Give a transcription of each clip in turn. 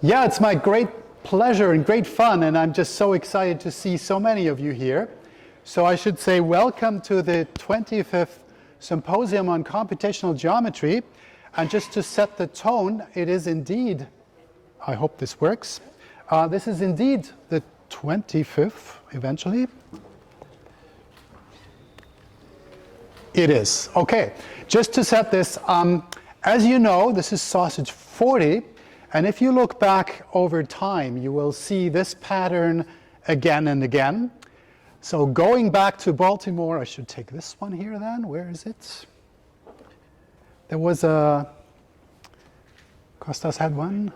Yeah, it's my great pleasure and great fun, and I'm just so excited to see so many of you here. So I should say welcome to the 25th Symposium on Computational Geometry. And just to set the tone, it is indeed, I hope this works, this is indeed the 25th, eventually. It is. Okay, just to set this, as you know, this is SoCG40, and if you look back over time, you will see this pattern again and again. So going back to Baltimore, I should take this one here then. Where is it? There was a, Kostas had one,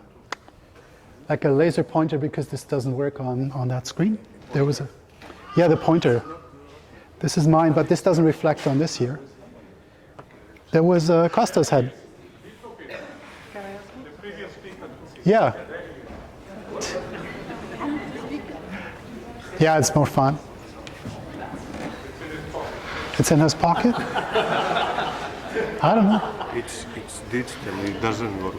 like a laser pointer, because this doesn't work on that screen. There was a, yeah, the pointer. This is mine, but this doesn't reflect on this here. There was a Kostas had. Yeah. Yeah, it's more fun. It's in his pocket? I don't know. It's digital, it doesn't work.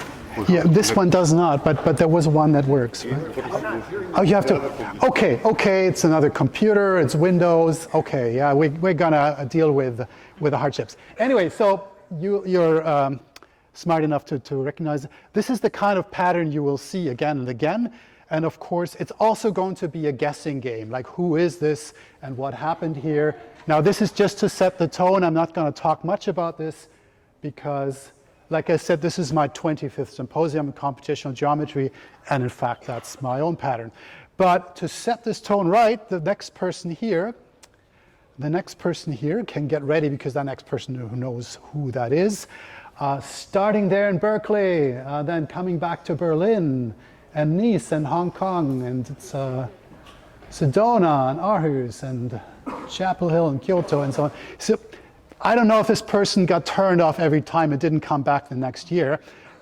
Yeah, this one does not, but there was one that works, right? Oh, you have to, okay, it's another computer, it's Windows, okay, yeah, we're gonna deal with the hardships. Anyway, so you're smart enough to recognize this is the kind of pattern you will see again and again. And of course, it's also going to be a guessing game, like who is this and what happened here. Now, this is just to set the tone. I'm not going to talk much about this because, like I said, this is my 25th Symposium in Computational Geometry, and in fact, that's my own pattern. But to set this tone right, the next person here can get ready, because that next person who knows who that is. Starting there in Berkeley, then coming back to Berlin, and Nice, and Hong Kong, and it's Sedona, and Aarhus, and Chapel Hill, and Kyoto, and so on. So I don't know if this person got turned off every time, it didn't come back the next year,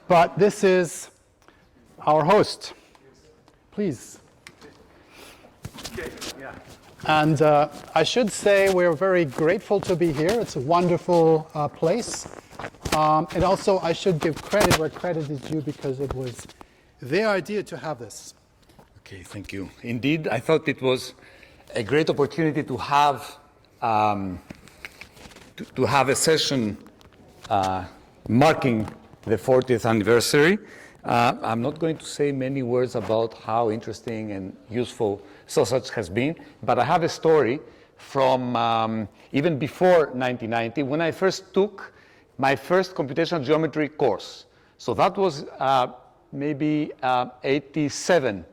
but this is our host. Please. Okay, yeah. And I should say we're very grateful to be here. It's a wonderful place. And also, I should give credit where credit is due, because it was their idea to have this. Okay, thank you. Indeed, I thought it was a great opportunity to have a session marking the 40th anniversary. I'm not going to say many words about how interesting and useful SoCG has been, but I have a story from even before 1990, when I first took my first computational geometry course. So that was maybe 87.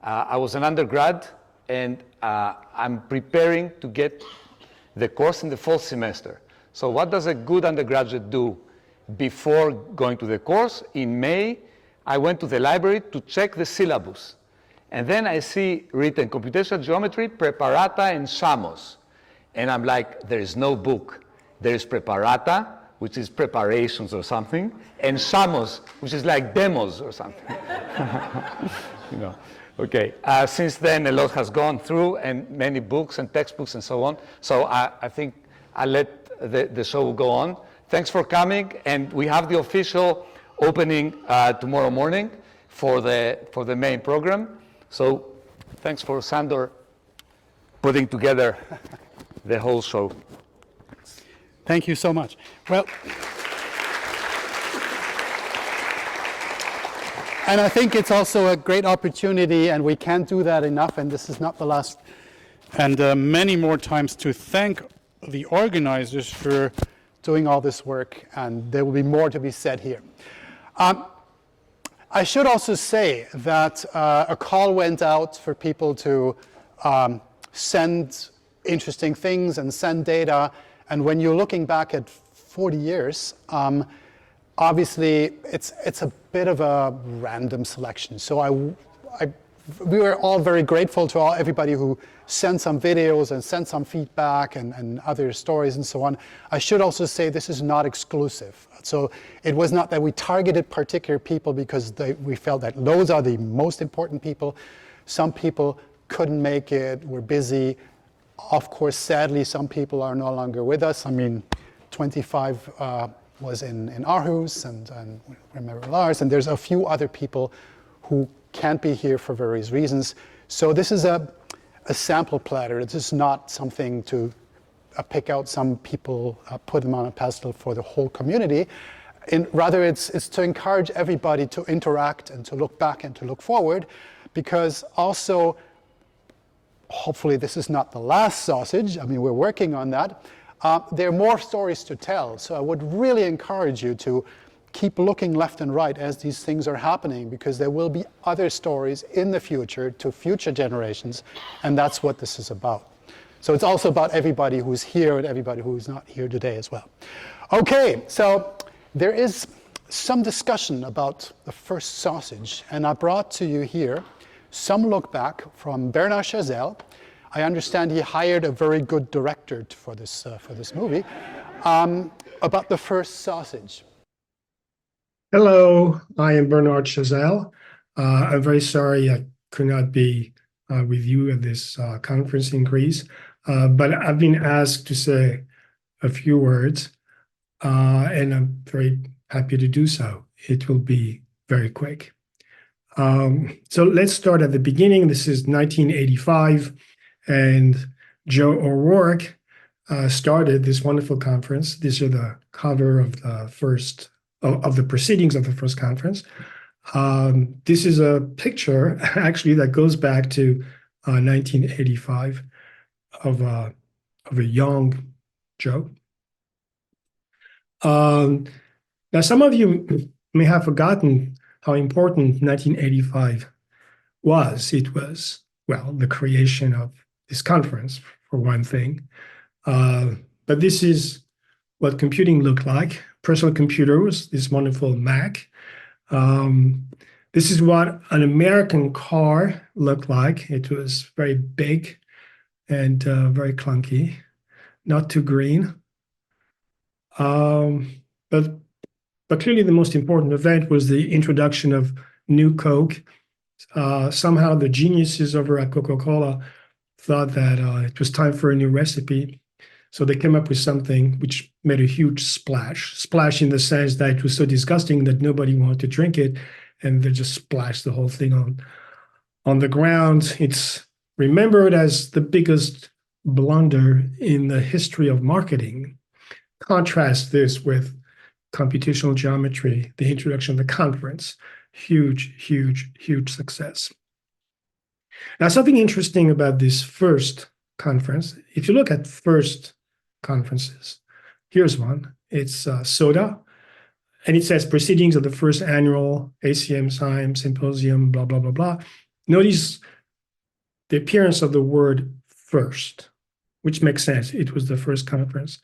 I was an undergrad, and I'm preparing to get the course in the fall semester. So what does a good undergraduate do before going to the course? In May, I went to the library to check the syllabus. And then I see written computational geometry, preparata, and Shamos. And I'm like, there is no book. There is preparata, which is preparations or something, and Shamos, which is like demos or something. You know. Okay. Since then, a lot has gone through, and many books and textbooks and so on. So I think I'll let the show go on. Thanks for coming, and we have the official opening tomorrow morning for the main program. So thanks for Sandor putting together the whole show. Thank you so much. Well, and I think it's also a great opportunity, and we can't do that enough, and this is not the last, and many more times, to thank the organizers for doing all this work, and there will be more to be said here. I should also say that a call went out for people to send interesting things and send data. And when you're looking back at 40 years, obviously it's a bit of a random selection. So we were all very grateful to everybody who sent some videos and sent some feedback and other stories and so on. I should also say this is not exclusive. So it was not that we targeted particular people because we felt that those are the most important people. Some people couldn't make it, were busy. Of course, sadly, some people are no longer with us. I mean, 25 was in Aarhus, and remember Lars, and there's a few other people who can't be here for various reasons. So this is a sample platter. This is not something to pick out some people, put them on a pedestal for the whole community. Rather, it's to encourage everybody to interact and to look back and to look forward, because also, hopefully this is not the last sausage. I mean, we're working on that. There are more stories to tell, so I would really encourage you to keep looking left and right as these things are happening, because there will be other stories in the future to future generations, and that's what this is about. So it's also about everybody who's here and everybody who's not here today as well. Okay, so there is some discussion about the first sausage, and I brought to you here some look back from Bernard Chazelle. I understand he hired a very good director for this movie, about the first sausage. Hello, I am Bernard Chazelle. I'm very sorry I could not be with you at this conference in Greece, but I've been asked to say a few words, and I'm very happy to do so. It will be very quick. So let's start at the beginning. This is 1985, and Joe O'Rourke started this wonderful conference. These are the cover of the first of the proceedings of the first conference. This is a picture actually that goes back to 1985 of a young Joe. Now, some of you may have forgotten how important 1985 was. It was, well, the creation of this conference, for one thing. But this is what computing looked like. Personal computers, this wonderful Mac. This is what an American car looked like. It was very big and very clunky, not too green. But clearly the most important event was the introduction of New Coke. Somehow the geniuses over at Coca-Cola thought that it was time for a new recipe. So they came up with something which made a huge splash. Splash in the sense that it was so disgusting that nobody wanted to drink it, and they just splashed the whole thing on the ground. It's remembered as the biggest blunder in the history of marketing. Contrast this with computational geometry, the introduction of the conference. Huge, huge, huge success. Now, something interesting about this first conference, if you look at first conferences, here's one. It's SODA, and it says Proceedings of the First Annual ACM Symposium, blah, blah, blah, blah. Notice the appearance of the word first, which makes sense. It was the first conference.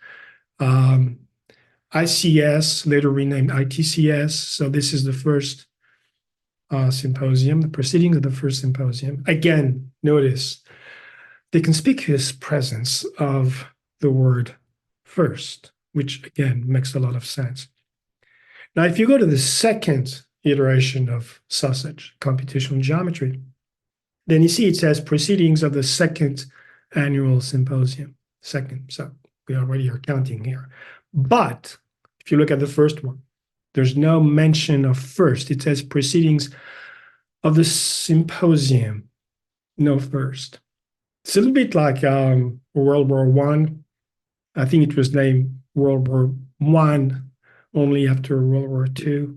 ICS, later renamed ITCS, so this is the first symposium, the Proceedings of the First Symposium. Again, notice the conspicuous presence of the word first, which again makes a lot of sense. Now, if you go to the second iteration of sausage, computational geometry, then you see it says Proceedings of the Second Annual Symposium. Second, so we already are counting here. But if you look at the first one, there's no mention of first. It says Proceedings of the Symposium, no first. It's a little bit like World War One. I think it was named World War One only after World War II.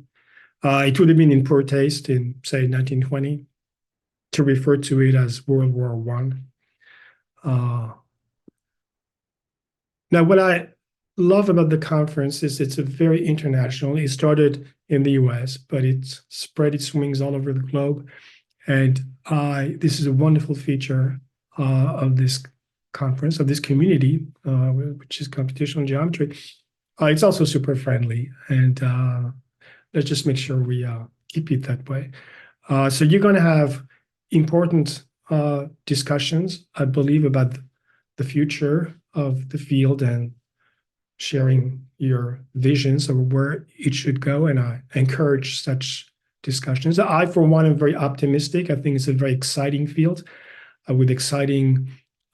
It would have been in poor taste in, say, 1920 to refer to it as World War One. Now, what I love about the conference is it's a very international. It started in the US, but it spread its wings all over the globe. And this is a wonderful feature of this conference, of this community, which is computational geometry. It's also super friendly, and let's just make sure we keep it that way. So you're going to have important discussions, I believe, about the future of the field and sharing your visions of where it should go, and I encourage such discussions. I, for one, am very optimistic. I think it's a very exciting field with exciting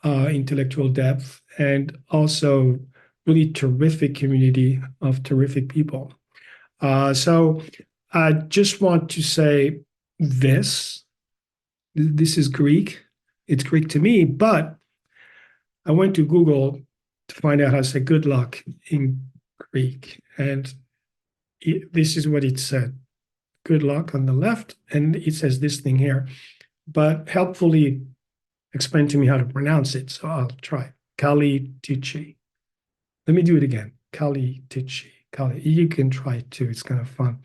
intellectual depth and also really terrific community of terrific people. So I just want to say this. This is Greek. It's Greek to me, but I went to Google to find out how to say good luck in Greek. And this is what it said. Good luck on the left. And it says this thing here. But helpfully explain to me how to pronounce it. So I'll try. Kali Tichi. Let me do it again. Kali Tichi. Kali. You can try it too. It's kind of fun.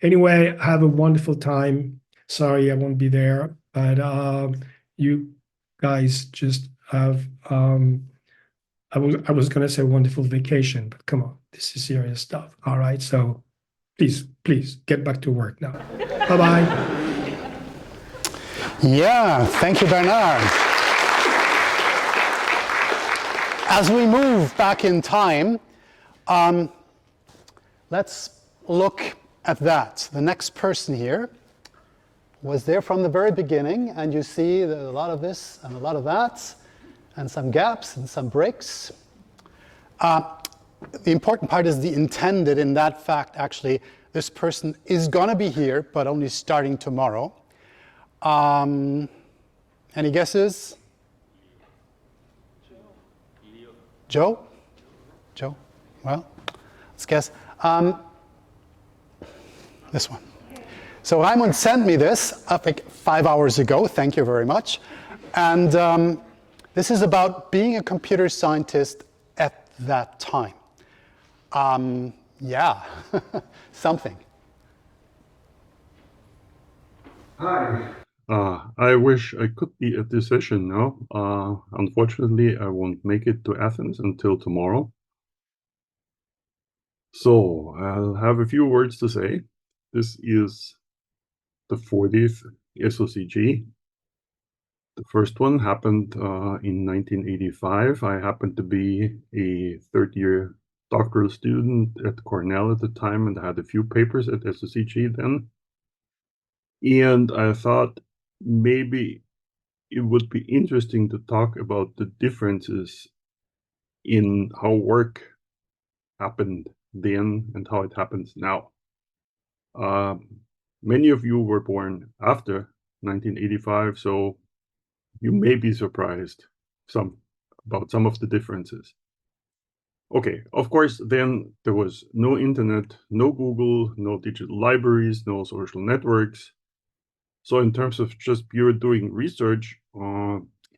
Anyway, have a wonderful time. Sorry I won't be there, but you guys just have I was gonna say wonderful vacation, but come on, this is serious stuff. All right, so please get back to work now. Bye-bye. Yeah, thank you, Bernard. As we move back in time, let's look at that. The next person here was there from the very beginning, and you see a lot of this and a lot of that, and some gaps and some breaks. The important part is the intended. In that fact, actually, this person is going to be here, but only starting tomorrow. Any guesses? Joe? Joe? Well, let's guess. This one. So Raimund sent me this like 5 hours ago. Thank you very much. And this is about being a computer scientist at that time. Yeah, something. Hi. I wish I could be at this session now. Unfortunately, I won't make it to Athens until tomorrow. So I'll have a few words to say. This is the 40th SoCG. The first one happened in 1985. I happened to be a third-year doctoral student at Cornell at the time, and I had a few papers at SoCG then. And I thought maybe it would be interesting to talk about the differences in how work happened then and how it happens now. Many of you were born after 1985, so you may be surprised about some of the differences. Okay, of course, then there was no internet, no Google, no digital libraries, no social networks. So in terms of just pure doing research,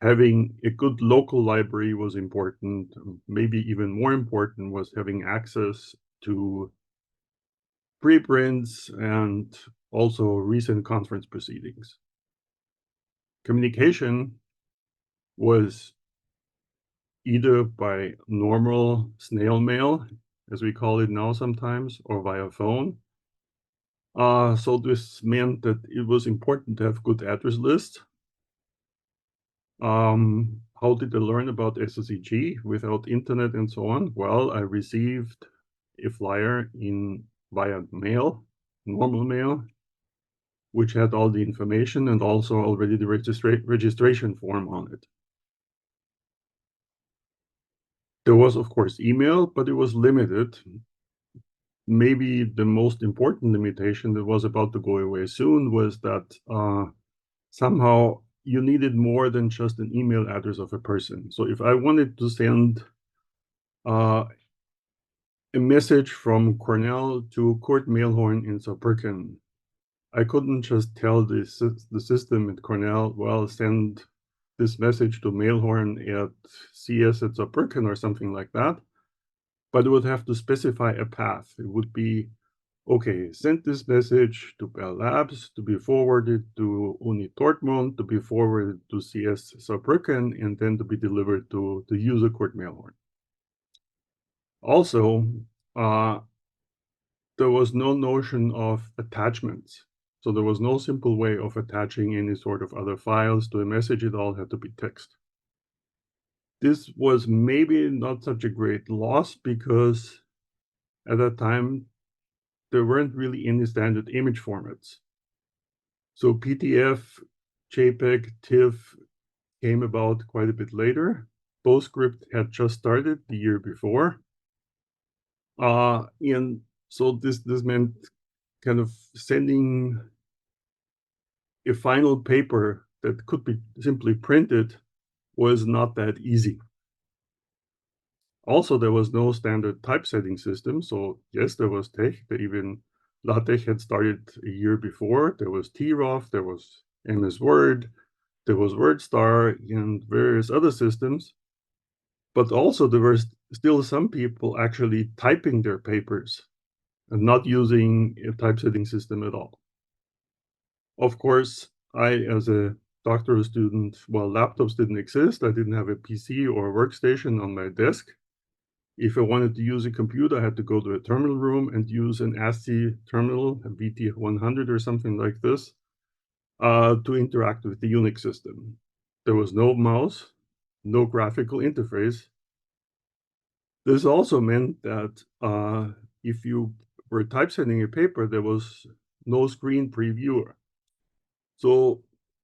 having a good local library was important. Maybe even more important was having access to preprints and also recent conference proceedings. Communication was either by normal snail mail, as we call it now sometimes, or via phone. So this meant that it was important to have good address lists. How did I learn about SoCG without internet and so on? Well, I received a flyer via mail, normal mail, which had all the information and also already the registration form on it. There was, of course, email, but it was limited. Maybe the most important limitation that was about to go away soon was that somehow you needed more than just an email address of a person. So if I wanted to send a message from Cornell to Kurt Mehlhorn in Saarbrücken, I couldn't just tell the system at Cornell, well, send this message to Mehlhorn at CS at Saarbrücken or something like that. But it would have to specify a path. It would be, okay, send this message to Bell Labs to be forwarded to Uni Dortmund, to be forwarded to CS Saarbrücken, and then to be delivered to the user Kurt Mehlhorn. Also, there was no notion of attachments. So there was no simple way of attaching any sort of other files to a message. It all had to be text. This was maybe not such a great loss because at that time, there weren't really any standard image formats. So PDF, JPEG, TIFF came about quite a bit later. PostScript had just started the year before. And so this meant kind of sending a final paper that could be simply printed was not that easy. Also, there was no standard typesetting system. So yes, there was Tech. Even LaTeX had started a year before. There was TROF, there was MS Word, there was WordStar, and various other systems. But also there were still some people actually typing their papers and not using a typesetting system at all. Of course, I, as a doctoral student, well, laptops didn't exist. I didn't have a PC or a workstation on my desk. If I wanted to use a computer, I had to go to a terminal room and use an ASCII terminal, a BT100 or something like this, to interact with the Unix system. There was no mouse, no graphical interface. This also meant that if you were typesetting a paper, there was no screen previewer. So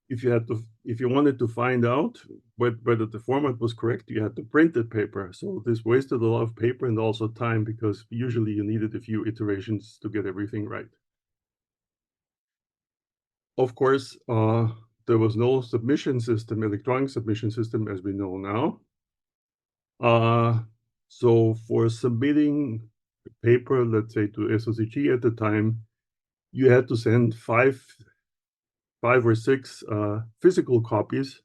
if you wanted to find out whether the format was correct, you had to print the paper. So this wasted a lot of paper and also time, because usually you needed a few iterations to get everything right. Of course, there was no submission system, electronic submission system as we know now. So for submitting a paper, let's say to SoCG at the time, you had to send five or six physical copies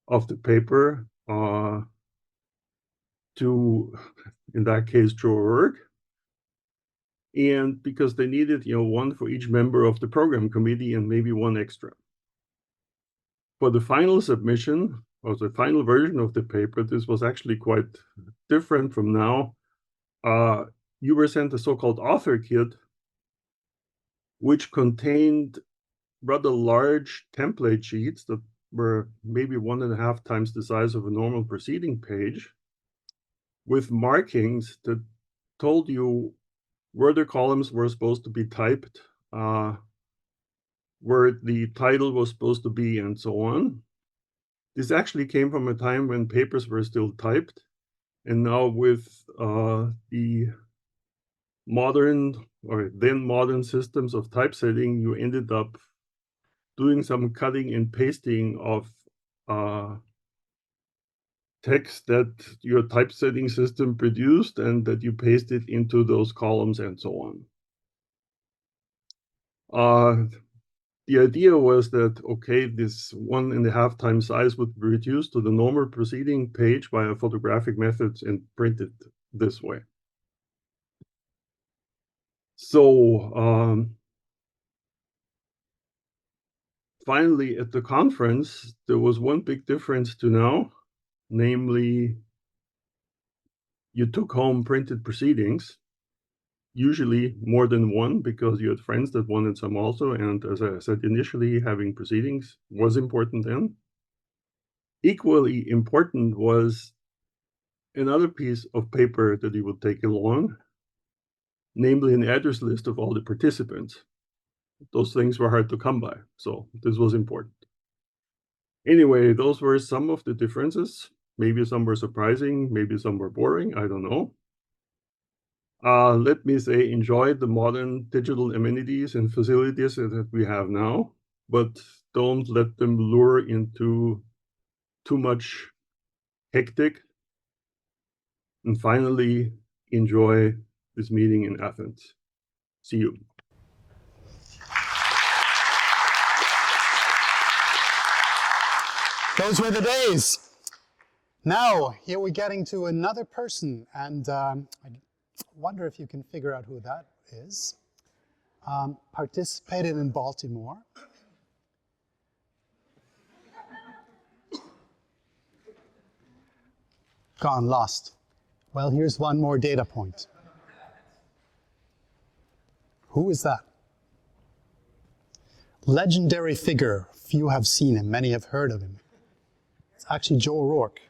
of the paper to, in that case, Jorg. And because they needed, one for each member of the program committee and maybe one extra. For the final submission, or the final version of the paper, this was actually quite different from now. You were sent a so-called author kit, which contained rather large template sheets that were maybe 1.5 times the size of a normal proceeding page, with markings that told you where the columns were supposed to be typed, where the title was supposed to be, and so on. This actually came from a time when papers were still typed, and now with the modern, or then modern systems of typesetting, you ended up doing some cutting and pasting of text that your typesetting system produced and that you pasted into those columns and so on. The idea was that, okay, this 1.5 times size would be reduced to the normal proceeding page via photographic methods and printed this way. So finally, at the conference, there was one big difference to now, namely, you took home printed proceedings, usually more than one, because you had friends that wanted some also. And as I said initially, having proceedings was important then. Equally important was another piece of paper that you would take along, namely an address list of all the participants. Those things were hard to come by, so this was important. Anyway, those were some of the differences. Maybe some were surprising, maybe some were boring, I don't know. Let me say, enjoy the modern digital amenities and facilities that we have now, but don't let them lure into too much hectic. And finally, enjoy this meeting in Athens. See you. Those were the days. Now, here we're getting to another person, and I wonder if you can figure out who that is. Participated in Baltimore. Gone, lost. Well, here's one more data point. Who is that? Legendary figure. Few have seen him, many have heard of him. It's actually Joe O'Rourke.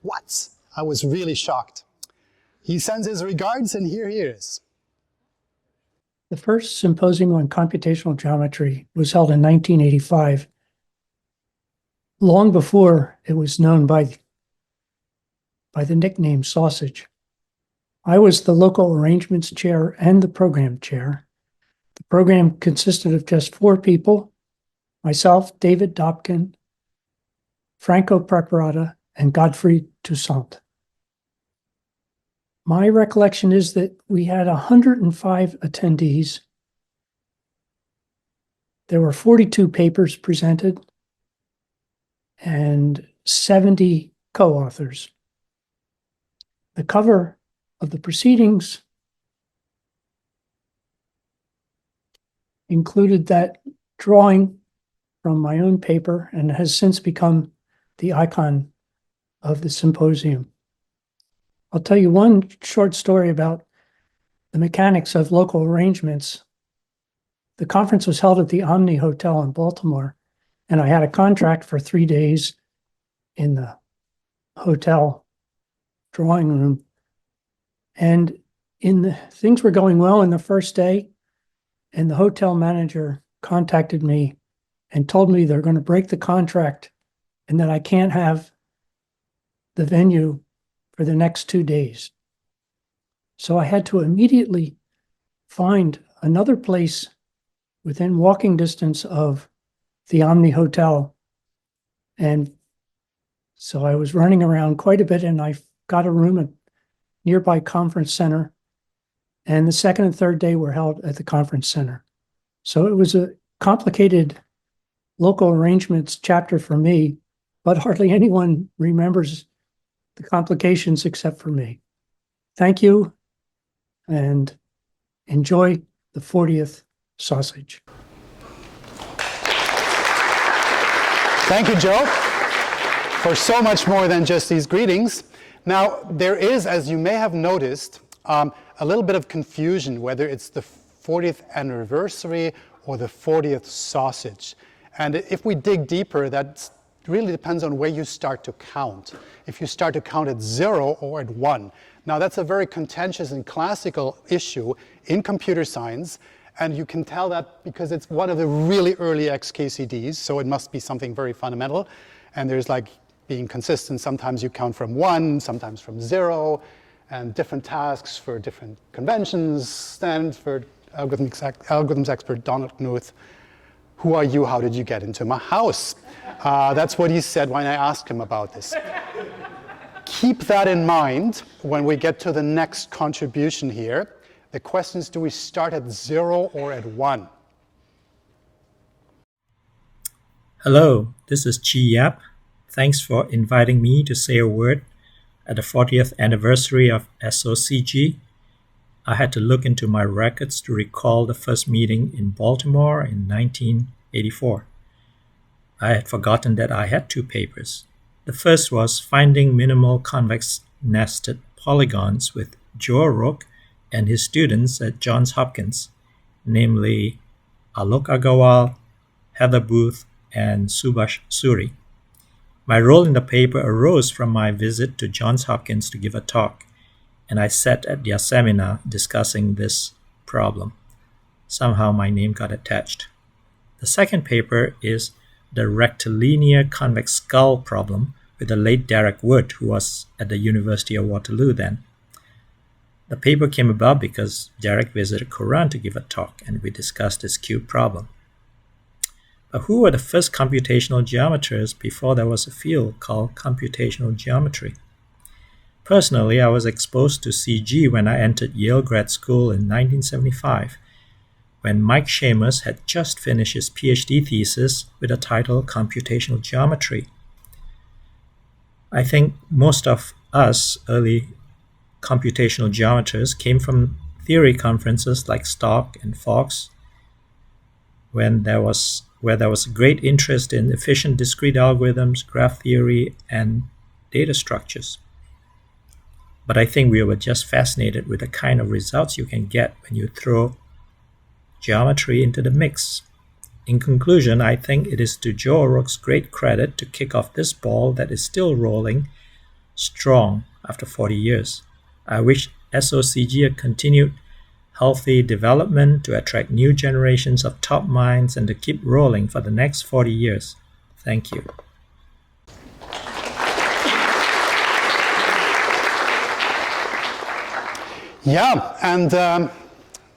What? I was really shocked. He sends his regards, and here he is. The first symposium on computational geometry was held in 1985, long before it was known by the nickname Sausage. I was the local arrangements chair and the program chair. The program consisted of just 4 people, myself, David Dobkin, Franco Preparata, and Godfrey Toussaint. My recollection is that we had 105 attendees. There were 42 papers presented and 70 co-authors. The cover of the proceedings included that drawing from my own paper and has since become the icon of the symposium. I'll tell you one short story about the mechanics of local arrangements. The conference was held at the Omni Hotel in Baltimore, and I had a contract for 3 days in the hotel drawing room. And things were going well in the first day, and the hotel manager contacted me and told me they're going to break the contract and that I can't have the venue for the next 2 days. So I had to immediately find another place within walking distance of the Omni Hotel. And so I was running around quite a bit, and I got a room at nearby conference center. And the second and third day were held at the conference center. So it was a complicated local arrangements chapter for me, but hardly anyone remembers the complications except for me. Thank you, and enjoy the 40th sausage. Thank you, Joe, for so much more than just these greetings. Now, there is, as you may have noticed, a little bit of confusion whether it's the 40th anniversary or the 40th sausage. And if we dig deeper, that really depends on where you start to count. If you start to count at 0 or at 1. Now, that's a very contentious and classical issue in computer science. And you can tell that because it's one of the really early XKCDs, so it must be something very fundamental. And there's like being consistent. Sometimes you count from 1, sometimes from 0, and different tasks for different conventions. Stanford algorithms expert Donald Knuth. Who are you? How did you get into my house? That's what he said when I asked him about this. Keep that in mind when we get to the next contribution here. The question is, do we start at 0 or at 1? Hello, this is Chee Yap. Thanks for inviting me to say a word at the 40th anniversary of SoCG. I had to look into my records to recall the first meeting in Baltimore in 1984. I had forgotten that I had 2 papers. The first was Finding Minimal Convex Nested Polygons with Joe Rook and his students at Johns Hopkins, namely Alok Agarwal, Heather Booth, and Subhash Suri. My role in the paper arose from my visit to Johns Hopkins to give a talk, and I sat at their seminar discussing this problem. Somehow my name got attached. The second paper is the rectilinear convex skull problem with the late Derek Wood, who was at the University of Waterloo then. The paper came about because Derek visited Quran to give a talk, and we discussed this cube problem. But who were the first computational geometers before there was a field called computational geometry? Personally, I was exposed to CG when I entered Yale grad school in 1975, when Mike Chambers had just finished his PhD thesis with the title Computational Geometry. I think most of us early computational geometers came from theory conferences like Stock and Fox, where there was a great interest in efficient discrete algorithms, graph theory, and data structures. But I think we were just fascinated with the kind of results you can get when you throw geometry into the mix. In conclusion, I think it is to Joe O'Rourke's great credit to kick off this ball that is still rolling strong after 40 years. I wish SoCG a continued healthy development to attract new generations of top minds and to keep rolling for the next 40 years. Thank you. Yeah, and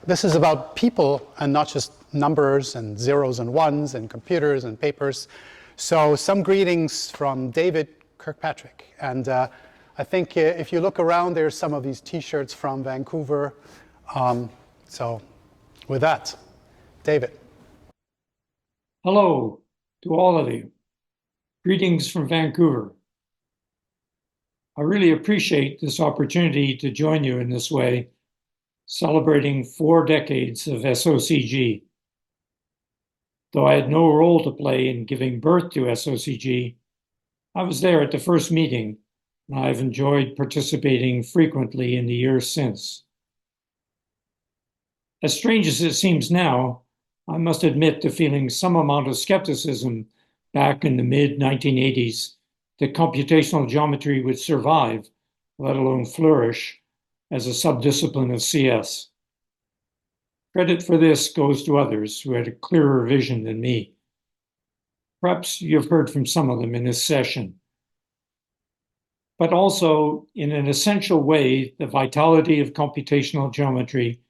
this is about people and not just numbers and zeros and ones and computers and papers. So some greetings from David Kirkpatrick. And I think if you look around, there's some of these T-shirts from Vancouver. So with that, David. Hello to all of you. Greetings from Vancouver. I really appreciate this opportunity to join you in this way, celebrating 4 decades of SoCG. Though I had no role to play in giving birth to SoCG, I was there at the first meeting, and I've enjoyed participating frequently in the years since. As strange as it seems now, I must admit to feeling some amount of skepticism back in the mid-1980s that computational geometry would survive, let alone flourish, as a subdiscipline of CS. Credit for this goes to others who had a clearer vision than me. Perhaps you've heard from some of them in this session. But also, in an essential way, the vitality of computational geometry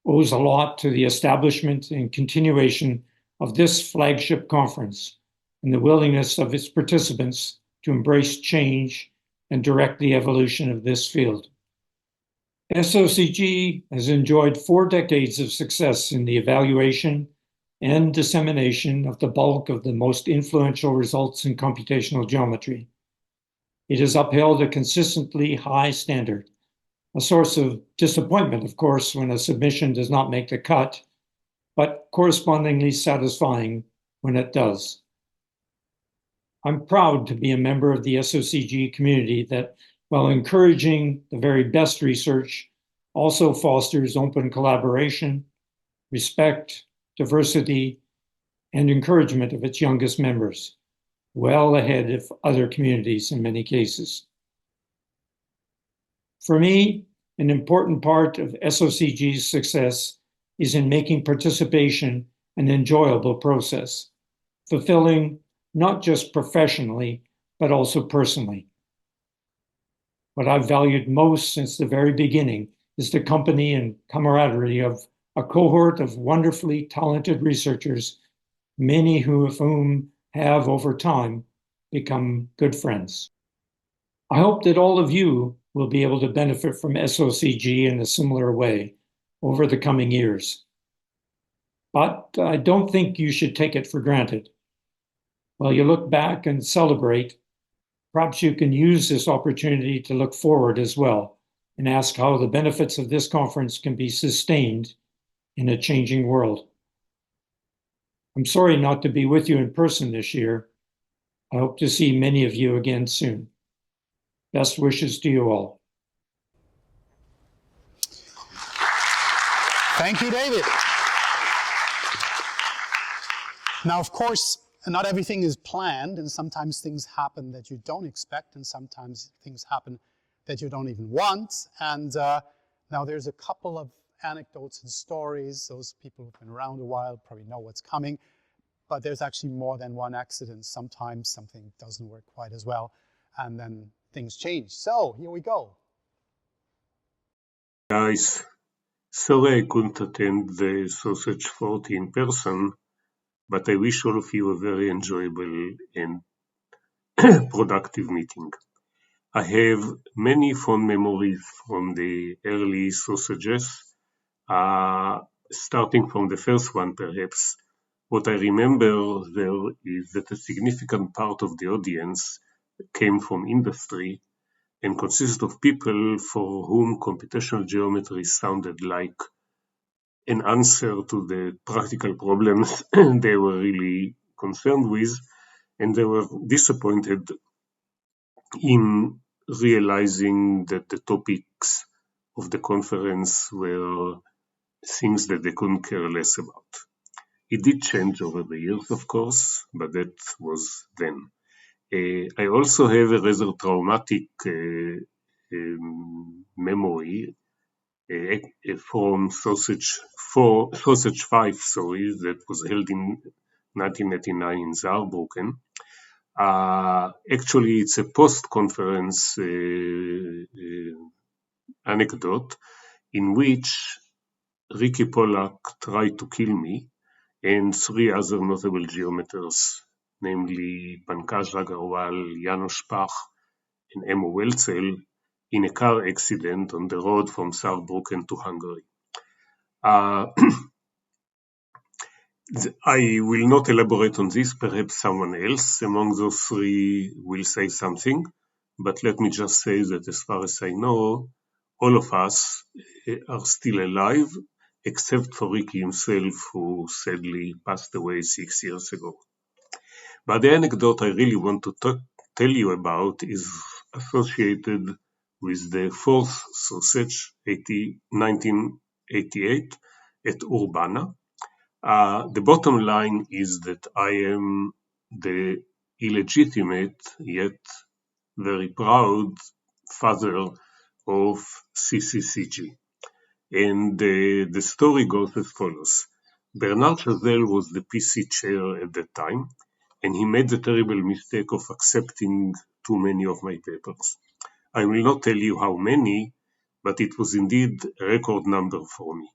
owes a lot to the establishment and continuation of this flagship conference and the willingness of its participants to embrace change and direct the evolution of this field. SoCG has enjoyed 4 decades of success in the evaluation and dissemination of the bulk of the most influential results in computational geometry. It has upheld a consistently high standard, a source of disappointment, of course, when a submission does not make the cut, but correspondingly satisfying when it does. I'm proud to be a member of the SoCG community that, while encouraging the very best research, also fosters open collaboration, respect, diversity, and encouragement of its youngest members, well ahead of other communities in many cases. For me, an important part of SoCG's success is in making participation an enjoyable process, fulfilling not just professionally, but also personally. What I've valued most since the very beginning is the company and camaraderie of a cohort of wonderfully talented researchers, many of whom have, over time, become good friends. I hope that all of you will be able to benefit from SoCG in a similar way over the coming years. But I don't think you should take it for granted. While you look back and celebrate, perhaps you can use this opportunity to look forward as well and ask how the benefits of this conference can be sustained in a changing world. I'm sorry not to be with you in person this year. I hope to see many of you again soon. Best wishes to you all. Thank you, David. Now, of course, not everything is planned, and sometimes things happen that you don't expect, and sometimes things happen that you don't even want. And now there's a couple of anecdotes and stories. Those people who've been around a while probably know what's coming, but there's actually more than one accident. Sometimes something doesn't work quite as well, and then things change. So here we go. Guys, sorry I couldn't attend the SoCG40 in person, but I wish all of you a very enjoyable and productive meeting. I have many fond memories from the early SoCGs, starting from the first one perhaps. What I remember there is that a significant part of the audience came from industry and consisted of people for whom computational geometry sounded like an answer to the practical problems they were really concerned with, and they were disappointed in realizing that the topics of the conference were things that they couldn't care less about. It did change over the years, of course, but that was then. I also have a rather traumatic memory from SoCG5, that was held in 1999 in Saarbrücken. Actually, it's a post-conference anecdote in which Ricky Pollack tried to kill me and 3 other notable geometers, namely Pankaj, Agarwal, János, Pach, and Emo Welzel, in a car accident on the road from Saarbrücken to Hungary. I will not elaborate on this, perhaps someone else among those 3 will say something, but let me just say that as far as I know, all of us are still alive, except for Ricky himself, who sadly passed away 6 years ago. But the anecdote I really want to tell you about is associated with the 4th sausage, 1988, at Urbana. The bottom line is that I am the illegitimate yet very proud father of CCCG. And the story goes as follows. Bernard Chazelle was the PC chair at that time, and he made the terrible mistake of accepting too many of my papers. I will not tell you how many, but it was indeed a record number for me.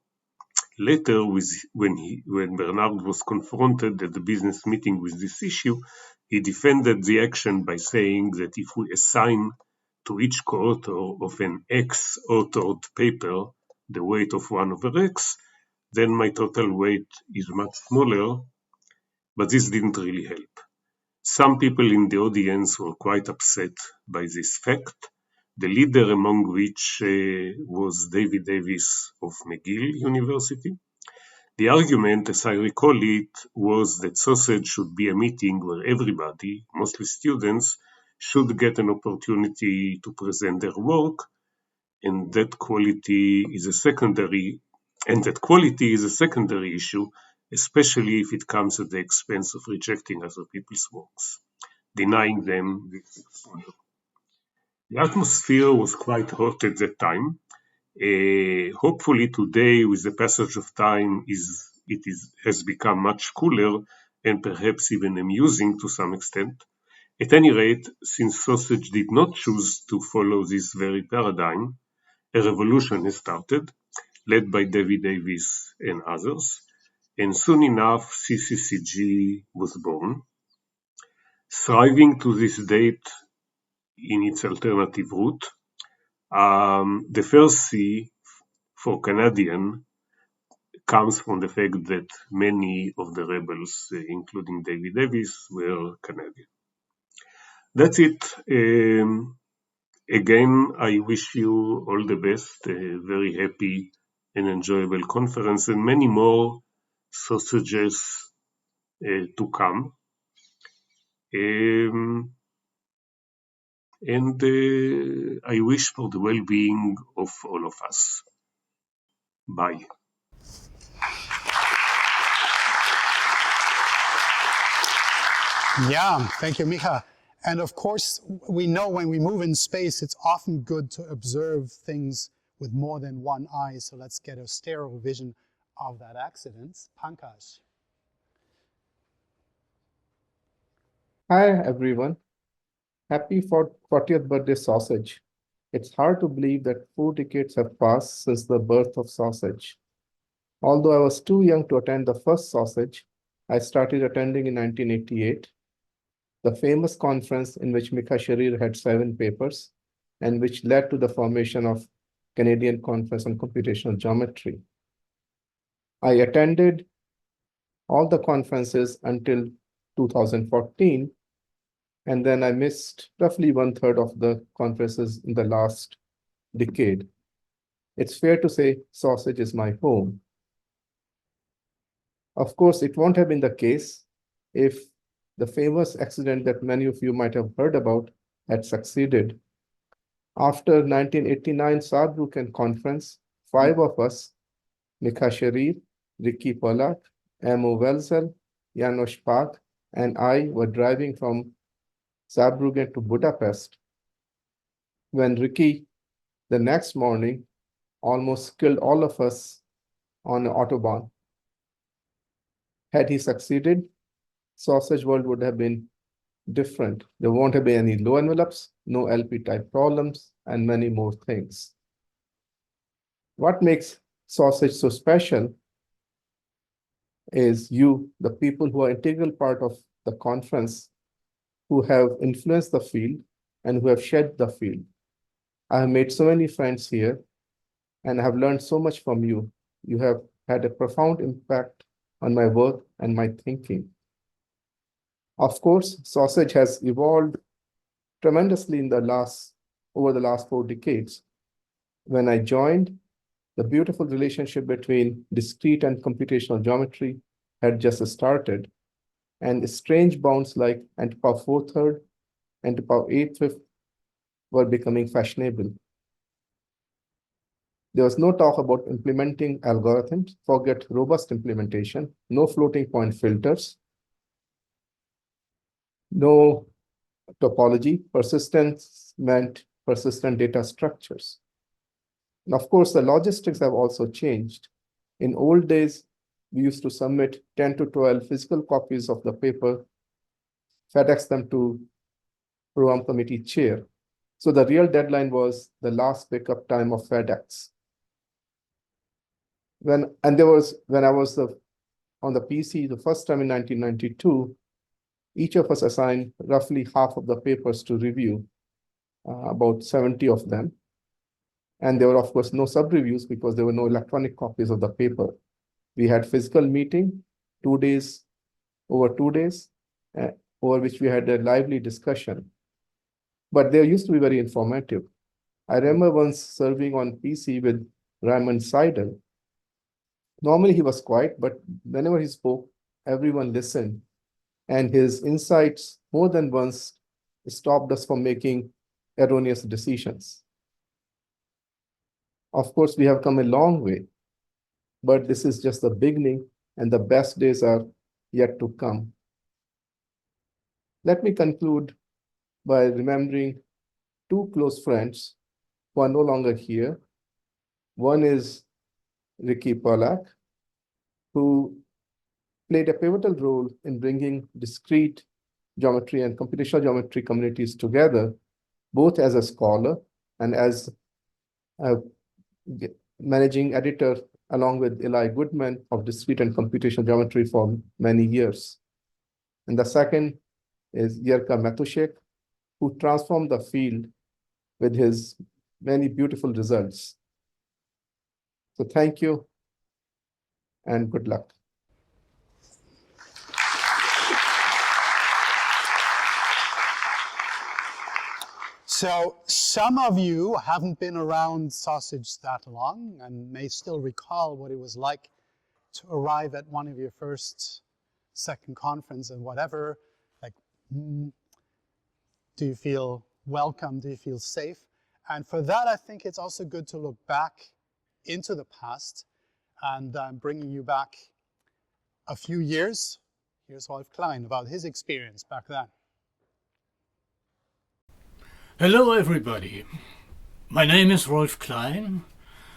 Later, when Bernard was confronted at the business meeting with this issue, he defended the action by saying that if we assign to each co-author of an X-authored paper the weight of 1/X, then my total weight is much smaller, but this didn't really help. Some people in the audience were quite upset by this fact, the leader among which was David Davis of McGill University. The argument, as I recall it, was that SoCG should be a meeting where everybody, mostly students, should get an opportunity to present their work, and that quality is a secondary issue, especially if it comes at the expense of rejecting other people's works, denying them this exposure. The atmosphere was quite hot at that time. Hopefully today, with the passage of time, it has become much cooler and perhaps even amusing to some extent. At any rate, since SoCG did not choose to follow this very paradigm, a revolution has started, led by David Davis and others, and soon enough CCCG was born. Thriving to this date in its alternative route, the first C for Canadian comes from the fact that many of the rebels, including David Davis, were Canadian. That's it. Again, I wish you all the best, a very happy and enjoyable conference, and many more sausages to come. And I wish for the well-being of all of us. Bye. Yeah, thank you, Micha. And of course, we know when we move in space, it's often good to observe things with more than one eye. So let's get a stereo vision of that accident. Pankaj. Hi, everyone. Happy 40th birthday, SoCG. It's hard to believe that 4 decades have passed since the birth of SoCG. Although I was too young to attend the first SoCG, I started attending in 1988, the famous conference in which Micha Sharir had 7 papers and which led to the formation of Canadian Conference on Computational Geometry. I attended all the conferences until 2014, and then I missed roughly 1/3 of the conferences in the last decade. It's fair to say SoCG is my home. Of course, it won't have been the case if the famous accident that many of you might have heard about had succeeded. After 1989 Saarbrücken conference, 5 of us, Micha Sharir, Ricky Pollak, Emo Welzel, János, Pach, and I were driving from Saarbrücken to Budapest when Ricky, the next morning, almost killed all of us on an Autobahn. Had he succeeded, SoCG world would have been different. There won't have been any low envelopes, no LP type problems, and many more things. What makes SoCG so special is you, the people who are integral part of the conference, who have influenced the field and who have shaped the field. I have made so many friends here and I have learned so much from you. You have had a profound impact on my work and my thinking. Of course, sausage has evolved tremendously over the last 4 decades. When I joined, the beautiful relationship between discrete and computational geometry had just started, and strange bounds like antipower 4/3, antipower 8/5 were becoming fashionable. There was no talk about implementing algorithms, forget robust implementation, no floating point filters, no topology. Persistence meant persistent data structures. And of course, the logistics have also changed. In old days, we used to submit 10 to 12 physical copies of the paper, FedEx them to program committee chair. So the real deadline was the last pickup time of FedEx. When I was on the PC the first time in 1992, each of us assigned roughly half of the papers to review, about 70 of them. And there were, of course, no sub-reviews because there were no electronic copies of the paper. We had physical meeting, 2 days, over 2 days, over which we had a lively discussion. But they used to be very informative. I remember once serving on PC with Raimund Seidel. Normally he was quiet, but whenever he spoke, everyone listened. And his insights more than once stopped us from making erroneous decisions. Of course, we have come a long way, but this is just the beginning and the best days are yet to come. Let me conclude by remembering 2 close friends who are no longer here. One is Ricky Pollack, who played a pivotal role in bringing discrete geometry and computational geometry communities together, both as a scholar and as a managing editor, along with Eli Goodman of discrete and computational geometry for many years. And the second is Jirka Matušek, who transformed the field with his many beautiful results. So thank you and good luck. So some of you haven't been around sausage that long and may still recall what it was like to arrive at one of your first, second conference and whatever. Like, do you feel welcome? Do you feel safe? And for that, I think it's also good to look back into the past, and I'm bringing you back a few years. Here's Rolf Klein about his experience back then. Hello everybody, my name is Rolf Klein.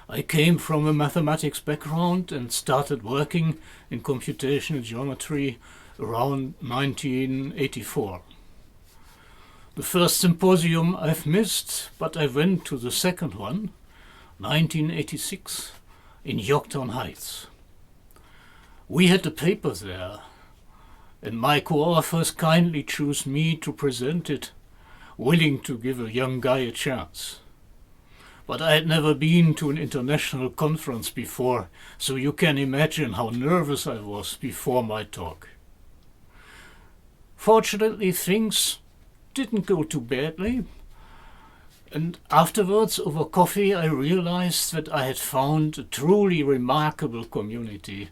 I came from a mathematics background and started working in computational geometry around 1984. The first symposium I've missed, but I went to the second one, 1986, in Yorktown Heights. We had a paper there, and my co-authors kindly chose me to present it, willing to give a young guy a chance. But I had never been to an international conference before, so you can imagine how nervous I was before my talk. Fortunately, things didn't go too badly, and afterwards, over coffee, I realized that I had found a truly remarkable community.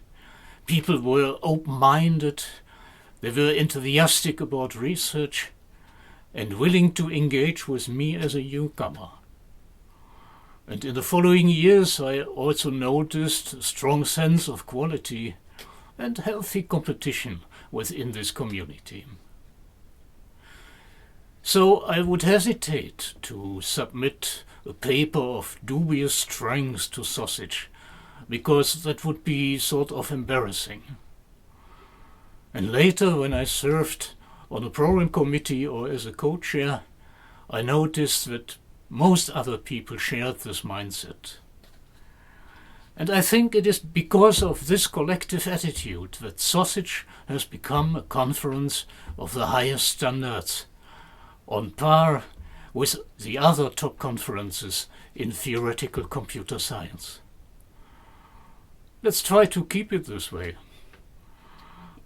People were open-minded, they were enthusiastic about research, and willing to engage with me as a newcomer. And in the following years I also noticed a strong sense of quality and healthy competition within this community. So I would hesitate to submit a paper of dubious strength to sausage, because that would be sort of embarrassing. And later, when I served on a program committee or as a co-chair, I noticed that most other people shared this mindset. And I think it is because of this collective attitude that sausage has become a conference of the highest standards, on par with the other top conferences in theoretical computer science. Let's try to keep it this way.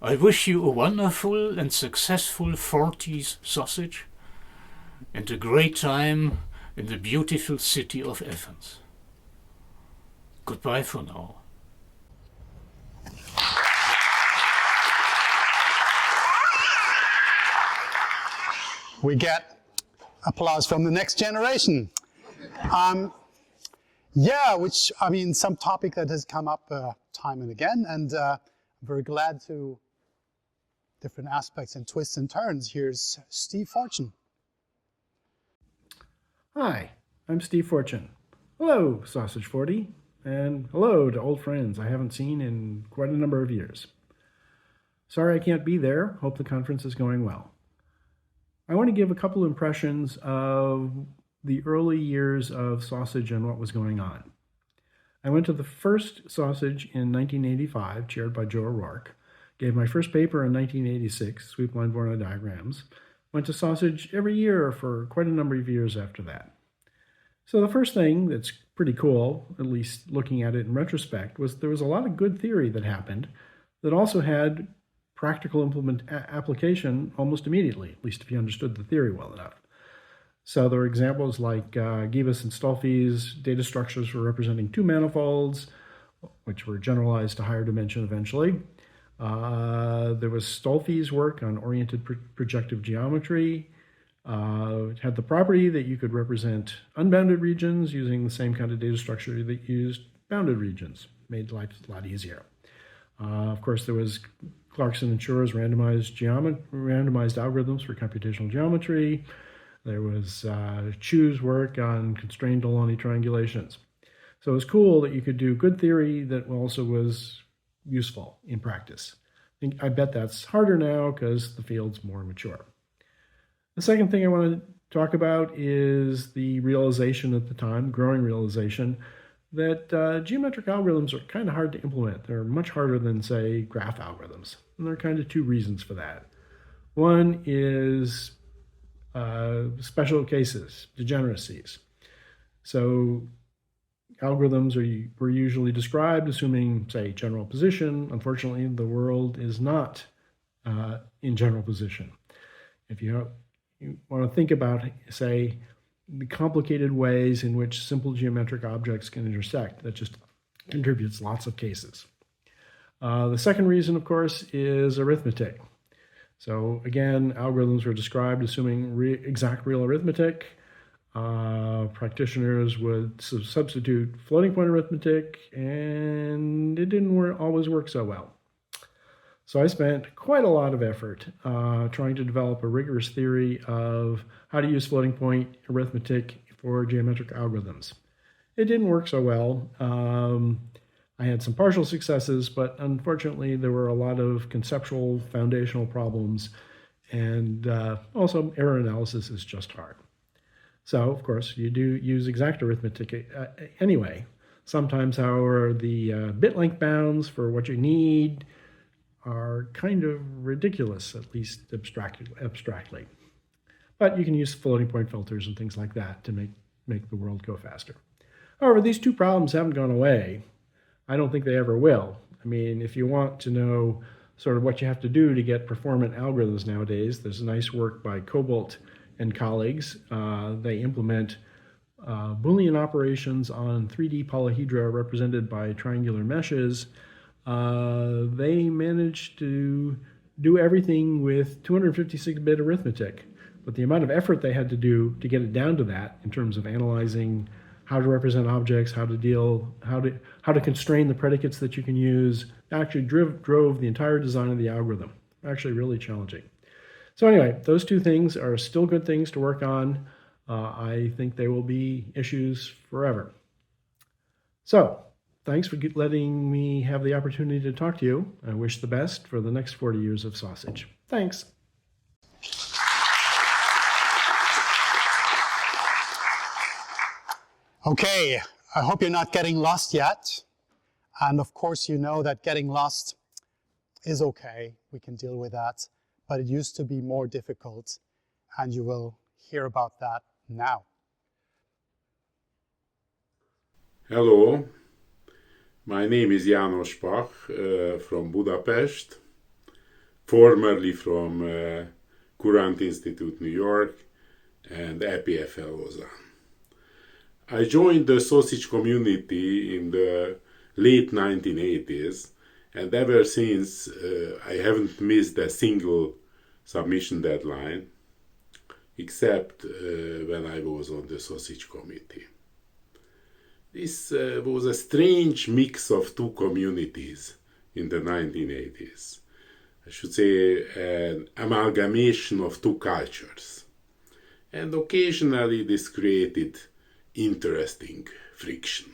I wish you a wonderful and successful 40th sausage and a great time in the beautiful city of Athens. Goodbye for now. We get applause from the next generation. Yeah, which, I mean, some topic that has come up time and again, and I'm very glad to different aspects and twists and turns. Here's Steve Fortune. Hi, I'm Steve Fortune. Hello, Sausage 40, and hello to old friends I haven't seen in quite a number of years. Sorry I can't be there. Hope the conference is going well. I want to give a couple impressions of the early years of Sausage and what was going on. I went to the first Sausage in 1985, chaired by Joe O'Rourke, gave my first paper in 1986, sweep-line Voronoi diagrams, went to Sausage every year for quite a number of years after that. So the first thing that's pretty cool, at least looking at it in retrospect, was there was a lot of good theory that happened that also had practical application almost immediately, at least if you understood the theory well enough. So there were examples like Gibas and Stolfi's data structures for representing two manifolds, which were generalized to higher dimension eventually. There was Stolfi's work on oriented projective geometry. It had the property that you could represent unbounded regions using the same kind of data structure that used bounded regions. Made life a lot easier. Of course, there was Clarkson and Schur's randomized algorithms for computational geometry. There was Chu's work on constrained Delaunay triangulations. So it was cool that you could do good theory that also was useful in practice. I bet that's harder now because the field's more mature. The second thing I want to talk about is the realization at the time, growing realization, that geometric algorithms are kind of hard to implement. They're much harder than, say, graph algorithms. And there are kind of two reasons for that. One is special cases, degeneracies. So algorithms were usually described assuming, say, general position. Unfortunately, the world is not in general position. If you want to think about, say, the complicated ways in which simple geometric objects can intersect, that just contributes lots of cases. The second reason, of course, is arithmetic. So again, algorithms were described assuming exact real arithmetic. Practitioners would substitute floating point arithmetic, and it didn't always work so well. So I spent quite a lot of effort trying to develop a rigorous theory of how to use floating point arithmetic for geometric algorithms. It didn't work so well. I had some partial successes, but unfortunately there were a lot of conceptual foundational problems, and also error analysis is just hard. So, of course, you do use exact arithmetic anyway. Sometimes, however, the bit length bounds for what you need are kind of ridiculous, at least abstractly. But you can use floating point filters and things like that to make the world go faster. However, these two problems haven't gone away. I don't think they ever will. I mean, if you want to know sort of what you have to do to get performant algorithms nowadays, there's nice work by Cobalt and colleagues. They implement Boolean operations on 3D polyhedra represented by triangular meshes. They managed to do everything with 256-bit arithmetic, but the amount of effort they had to do to get it down to that in terms of analyzing how to represent objects, how to constrain the predicates that you can use, actually drove the entire design of the algorithm. Actually really challenging. So anyway, those two things are still good things to work on. I think they will be issues forever. So thanks for letting me have the opportunity to talk to you. I wish the best for the next 40 years of Sausage. Thanks. Okay, I hope you're not getting lost yet. And of course, you know that getting lost is okay. We can deal with that. But it used to be more difficult, and you will hear about that now. Hello, my name is János Pach from Budapest, formerly from Courant Institute, New York, and EPFL Lausanne. I joined the SoCG community in the late 1980s, and ever since I haven't missed a single submission deadline, except when I was on the SoCG committee. This was a strange mix of two communities in the 1980s. I should say an amalgamation of two cultures. And occasionally this created interesting friction.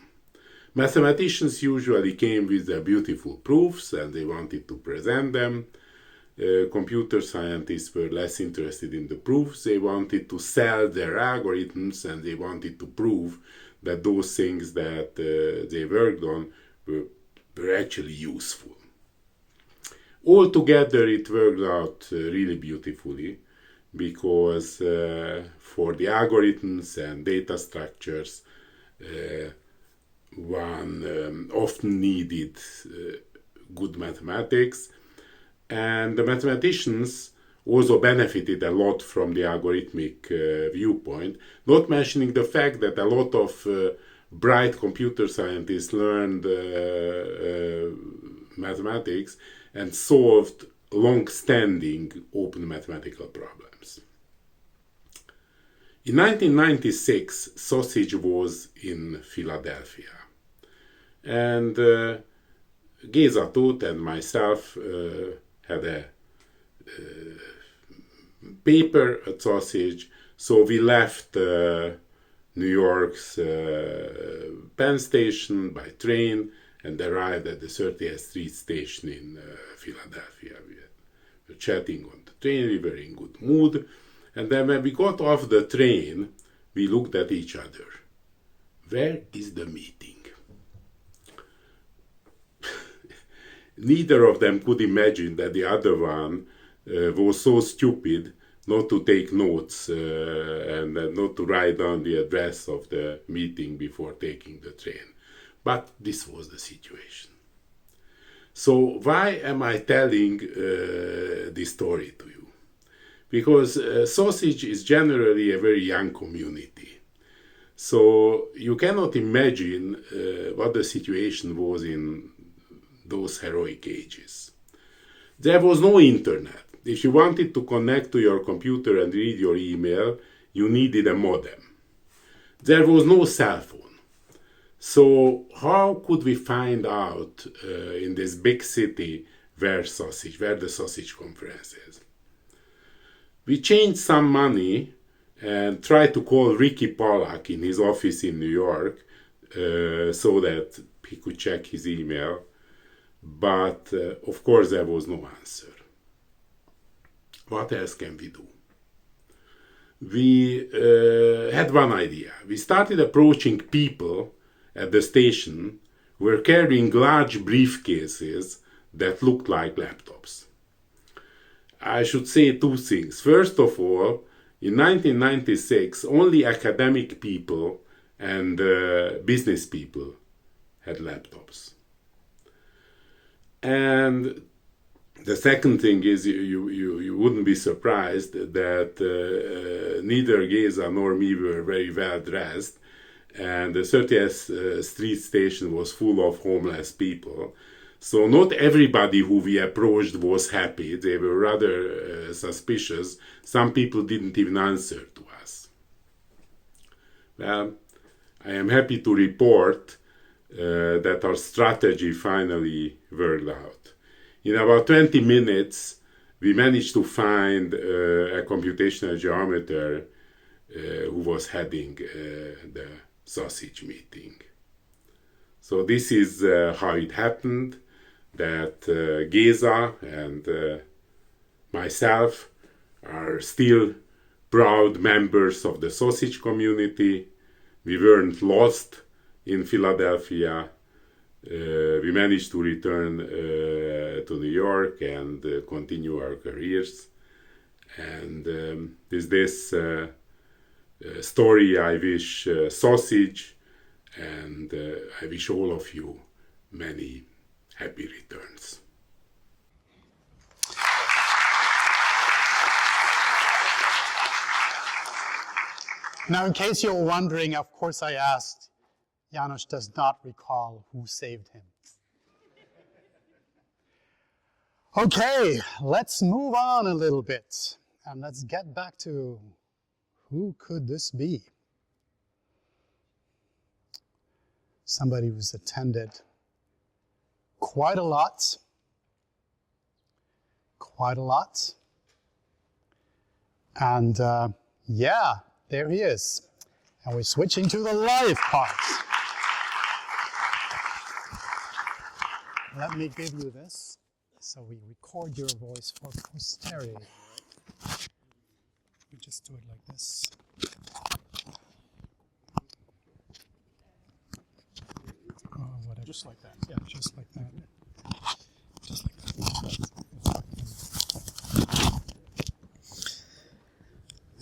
Mathematicians usually came with their beautiful proofs and they wanted to present them. Computer scientists were less interested in the proofs. They wanted to sell their algorithms and they wanted to prove that those things that they worked on were actually useful. Altogether, it worked out really beautifully because for the algorithms and data structures, one often needed good mathematics, and the mathematicians also benefited a lot from the algorithmic viewpoint, not mentioning the fact that a lot of bright computer scientists learned mathematics and solved long-standing open mathematical problems. In 1996, SoCG was in Philadelphia, and Géza Tóth and myself had a paper at SoCG, so we left New York's Penn Station by train and arrived at the 30th Street station in Philadelphia. We were chatting on the train, we were in good mood, and then when we got off the train, we looked at each other. Where is the meeting? Neither of them could imagine that the other one was so stupid not to take notes and not to write down the address of the meeting before taking the train. But this was the situation. So why am I telling this story to you? Because SoCG is generally a very young community. So you cannot imagine what the situation was in those heroic ages. There was no internet. If you wanted to connect to your computer and read your email, you needed a modem. There was no cell phone. So how could we find out in this big city where the SoCG conference is? We changed some money and tried to call Ricky Pollack in his office in New York so that he could check his email. But of course there was no answer. What else can we do? We had one idea. We started approaching people at the station who were carrying large briefcases that looked like laptops. I should say two things. First of all, in 1996, only academic people and business people had laptops. And the second thing is you wouldn't be surprised that neither Géza nor me were very well dressed, and the 30th Street station was full of homeless people. So not everybody who we approached was happy. They were rather suspicious. Some people didn't even answer to us. Well, I am happy to report that our strategy finally worked out. In about 20 minutes, we managed to find a computational geometer who was heading the SoCG meeting. So this is how it happened, that Géza and myself are still proud members of the SoCG community. We weren't lost in Philadelphia. We managed to return to New York and continue our careers. And with this story, I wish Sausage, and I wish all of you many happy returns. Now, in case you're wondering, of course I asked. János does not recall who saved him. Okay, let's move on a little bit, and let's get back to who could this be? Somebody who's attended quite a lot, and yeah, there he is. And we're switching to the live part. Let me give you this, so we record your voice for posterity. We just do it like this. Oh, whatever. Just like that. Yeah, just like that. Just like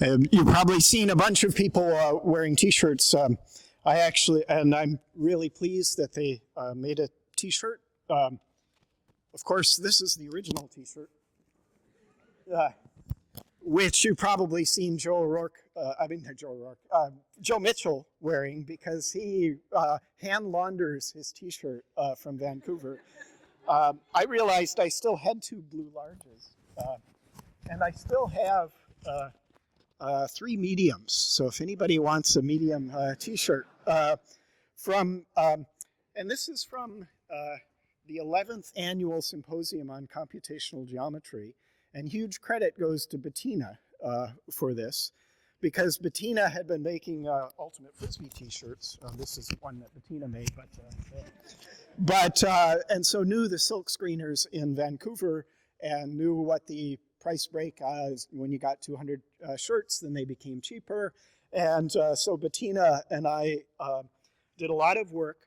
that. You've probably seen a bunch of people wearing T-shirts. I'm really pleased that they made a T-shirt. Of course, this is the original T-shirt, which you've probably seen Joe Mitchell wearing, because he hand launders his T-shirt from Vancouver. I realized I still had 2 blue larges, and I still have 3 mediums. So if anybody wants a medium T-shirt and this is from the 11th Annual Symposium on Computational Geometry, and huge credit goes to Bettina for this, because Bettina had been making Ultimate Frisbee T-shirts. This is one that Bettina made, and so knew the silk screeners in Vancouver and knew what the price break is. When you got 200 shirts, then they became cheaper. And so Bettina and I did a lot of work.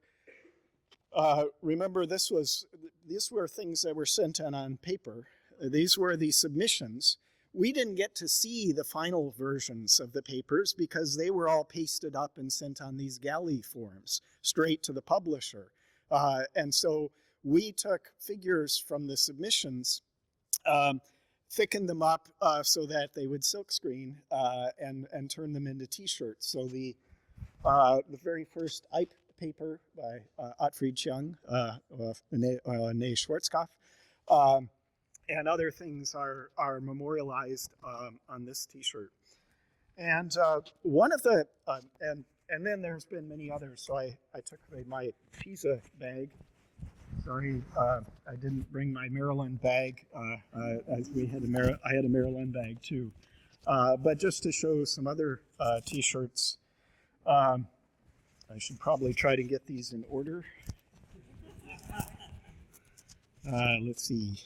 Remember, these were things that were sent in on paper. These were the submissions. We didn't get to see the final versions of the papers because they were all pasted up and sent on these galley forms straight to the publisher. And so we took figures from the submissions, thickened them up so that they would silkscreen and turn them into T-shirts. So the very first IPE paper by Otfried Chiang, Ne Schwarzkopf, and other things are memorialized on this T-shirt. And one of the, and then there's been many others. So I took my pizza bag. Sorry, I didn't bring my Maryland bag. I had a Maryland bag too. But just to show some other T-shirts, I should probably try to get these in order. Let's see.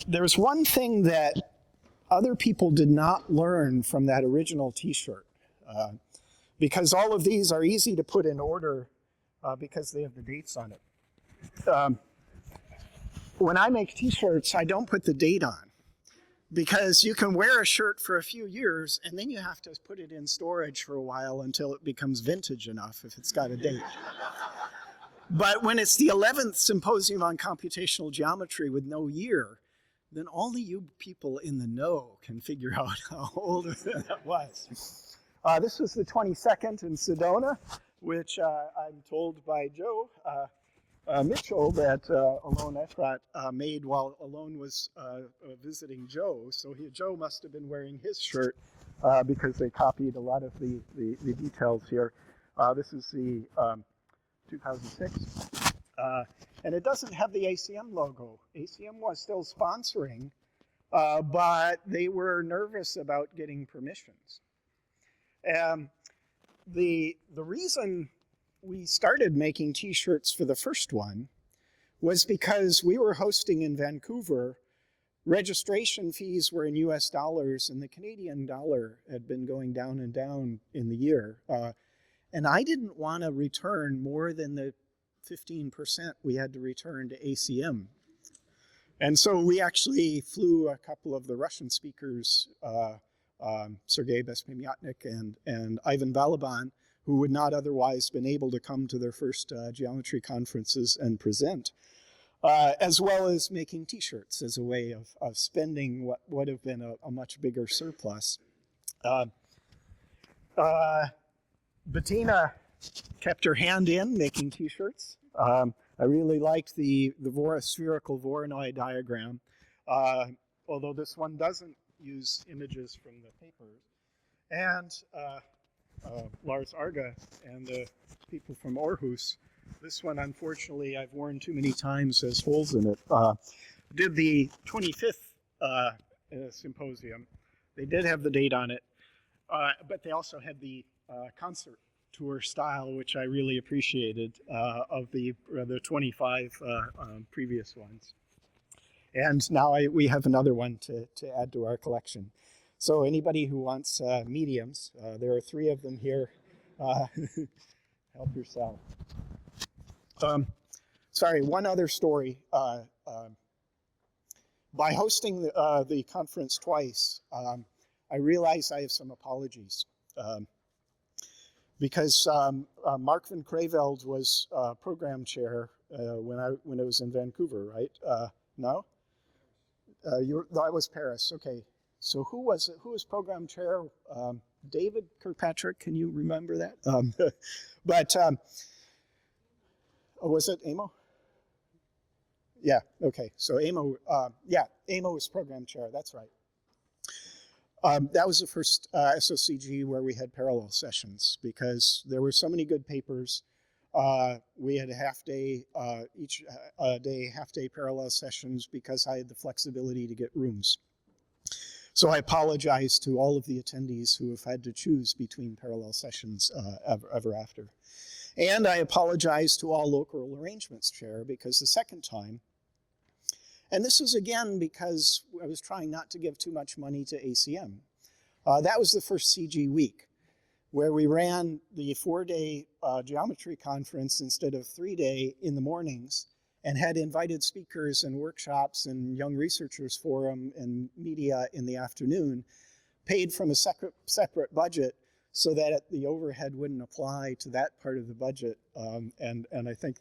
There's one thing that other people did not learn from that original T-shirt, because all of these are easy to put in order because they have the dates on it. When I make T-shirts, I don't put the date on, because you can wear a shirt for a few years and then you have to put it in storage for a while until it becomes vintage enough if it's got a date. But when it's the 11th Symposium on Computational Geometry with no year, then only you people in the know can figure out how old that was. This was the 22nd in Sedona, which I'm told by Joe Mitchell that Alon Efrat made while Alon was visiting Joe. So Joe must have been wearing his shirt because they copied a lot of the details here. This is the 2006. And it doesn't have the ACM logo. ACM was still sponsoring, but they were nervous about getting permissions. The reason we started making T-shirts for the first one was because we were hosting in Vancouver. Registration fees were in US dollars, and the Canadian dollar had been going down and down in the year. And I didn't want to return more than the 15% we had to return to ACM. And so we actually flew a couple of the Russian speakers, Sergei Bespomyatnik and Ivan Balaban, who would not otherwise been able to come to their first geometry conferences and present, as well as making t-shirts as a way of spending what would have been a much bigger surplus. Bettina kept her hand in making t-shirts. I really liked the spherical Voronoi diagram, although this one doesn't use images from the papers. And Lars Arga and the people from Aarhus, this one, unfortunately, I've worn too many times, has holes in it, did the 25th symposium. They did have the date on it, but they also had the concert tour style, which I really appreciated, of the 25 previous ones. And now we have another one to add to our collection. So anybody who wants mediums, there are 3 of them here. Help yourself. Sorry, one other story. By hosting the conference twice, I realize I have some apologies. Because Marc van Kreveld was program chair when I was in Vancouver, right? No? That was Paris, okay. So who was program chair? David Kirkpatrick, can you remember that? Was it Amo? Yeah, okay. So Amo was program chair, that's right. That was the first SoCG where we had parallel sessions because there were so many good papers. We had half-day, each day, half-day parallel sessions because I had the flexibility to get rooms. So I apologize to all of the attendees who have had to choose between parallel sessions ever after. And I apologize to all local arrangements chair because the second time, and this was again because I was trying not to give too much money to ACM. That was the first CGWeek, where we ran the 4-day geometry conference instead of 3-day in the mornings and had invited speakers and workshops and young researchers forum and media in the afternoon, paid from a separate budget so that the overhead wouldn't apply to that part of the budget. And I think,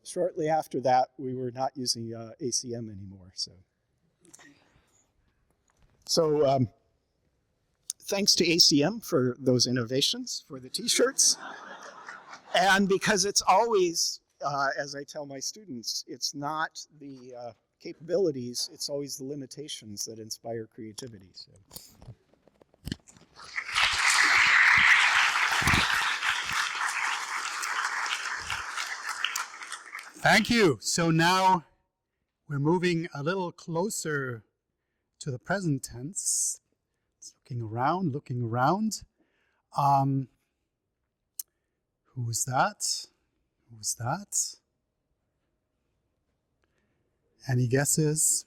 shortly after that, we were not using ACM anymore. So thanks to ACM for those innovations, for the t-shirts. And because it's always, as I tell my students, it's not the capabilities, it's always the limitations that inspire creativity. So. Thank you. So now we're moving a little closer to the present tense. It's looking around. Who's that? Who's that? Any guesses?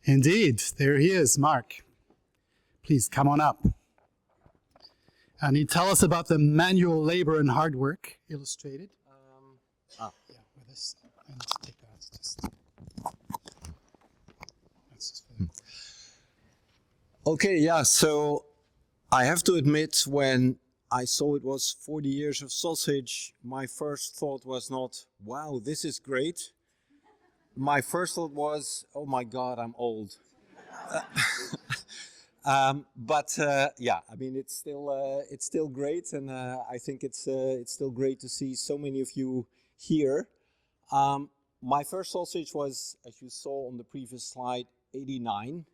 Indeed, there he is, Marc. Please come on up. And you tell us about the manual labor and hard work illustrated. Yeah, with this. And let's take that. That's just for the course. Okay, yeah, so I have to admit, when I saw it was 40 years of sausage, my first thought was not, wow, this is great. My first thought was, oh my God, I'm old. Yeah, I mean, it's still great, and I think it's still great to see so many of you here. My first sausage was, as you saw on the previous slide, 89.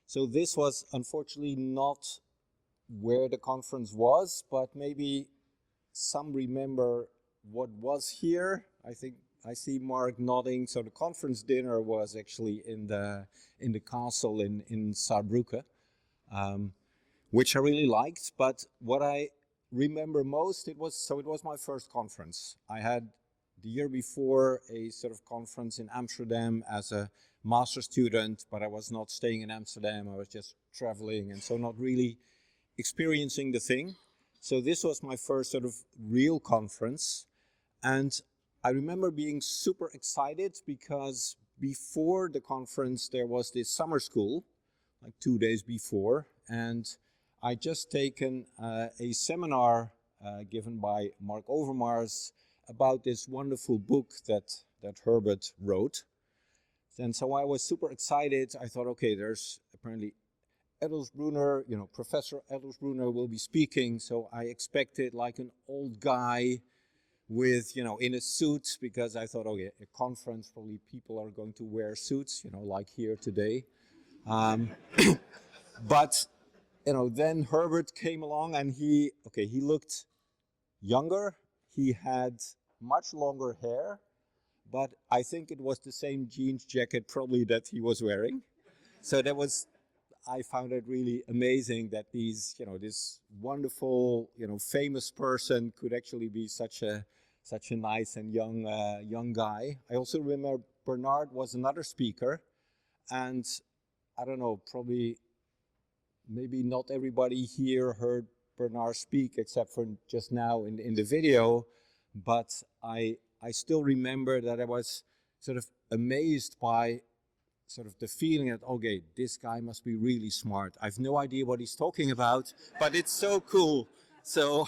So this was unfortunately not where the conference was, but maybe some remember what was here. I think I see Marc nodding. So the conference dinner was actually in the castle in Saarbrücken. Which I really liked, but what I remember most, it was my first conference. I had the year before a sort of conference in Amsterdam as a master student, but I was not staying in Amsterdam, I was just traveling, and so not really experiencing the thing. So this was my first sort of real conference. And I remember being super excited because before the conference, there was this summer school, like 2 days before. And I just taken a seminar given by Mark Overmars about this wonderful book that Herbert wrote. And so I was super excited. I thought, okay, there's apparently Edelsbrunner, Professor Edelsbrunner will be speaking. So I expected like an old guy with, in a suit, because I thought, okay, a conference, probably people are going to wear suits, like here today. But, then Herbert came along and he looked younger. He had much longer hair, but I think it was the same jeans jacket probably that he was wearing. So I found it really amazing that this wonderful, famous person could actually be such a nice and young guy. I also remember Bernard was another speaker, and I don't know, maybe not everybody here heard Bernard speak except for just now in the video, but I still remember that I was sort of amazed by sort of the feeling that, okay, this guy must be really smart. I have no idea what he's talking about, but it's so cool. So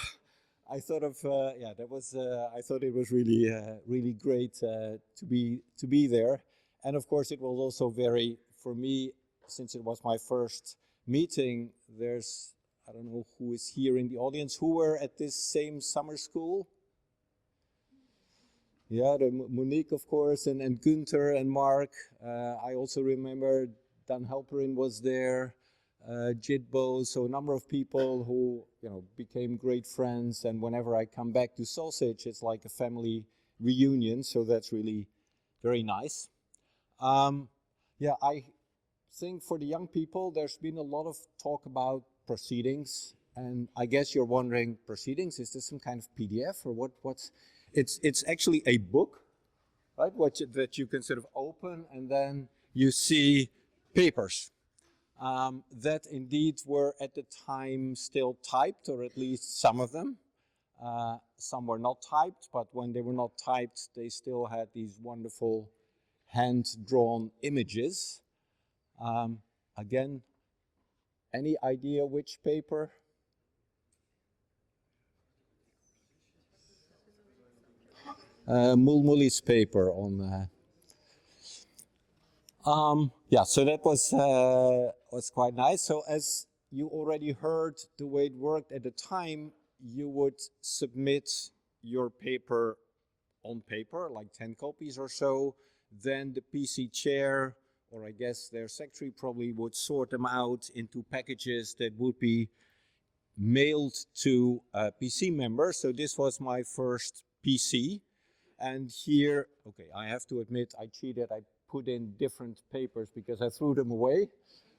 I thought I thought it was really great to be there. And of course, it was also for me, since it was my first meeting, I don't know who is here in the audience, who were at this same summer school? Yeah, Monique, of course, and Gunther and Mark. I also remember Dan Halperin was there, Jitbo, so a number of people who became great friends. And whenever I come back to Sausage, it's like a family reunion, so that's really very nice. I think for the young people, there's been a lot of talk about proceedings, and I guess you're wondering, proceedings, is this some kind of PDF or what's? It's actually a book, right? That you can sort of open, and then you see papers that indeed were at the time still typed, or at least some of them. Some were not typed, but when they were not typed, they still had these wonderful hand-drawn images. Again, any idea which paper? Mulmuli's paper on. So that was quite nice. So as you already heard, the way it worked at the time, you would submit your paper on paper, like 10 copies or so. Then the PC chair, or I guess their secretary, probably would sort them out into packages that would be mailed to PC members. So this was my first PC. And here, okay, I have to admit I cheated. I put in different papers because I threw them away.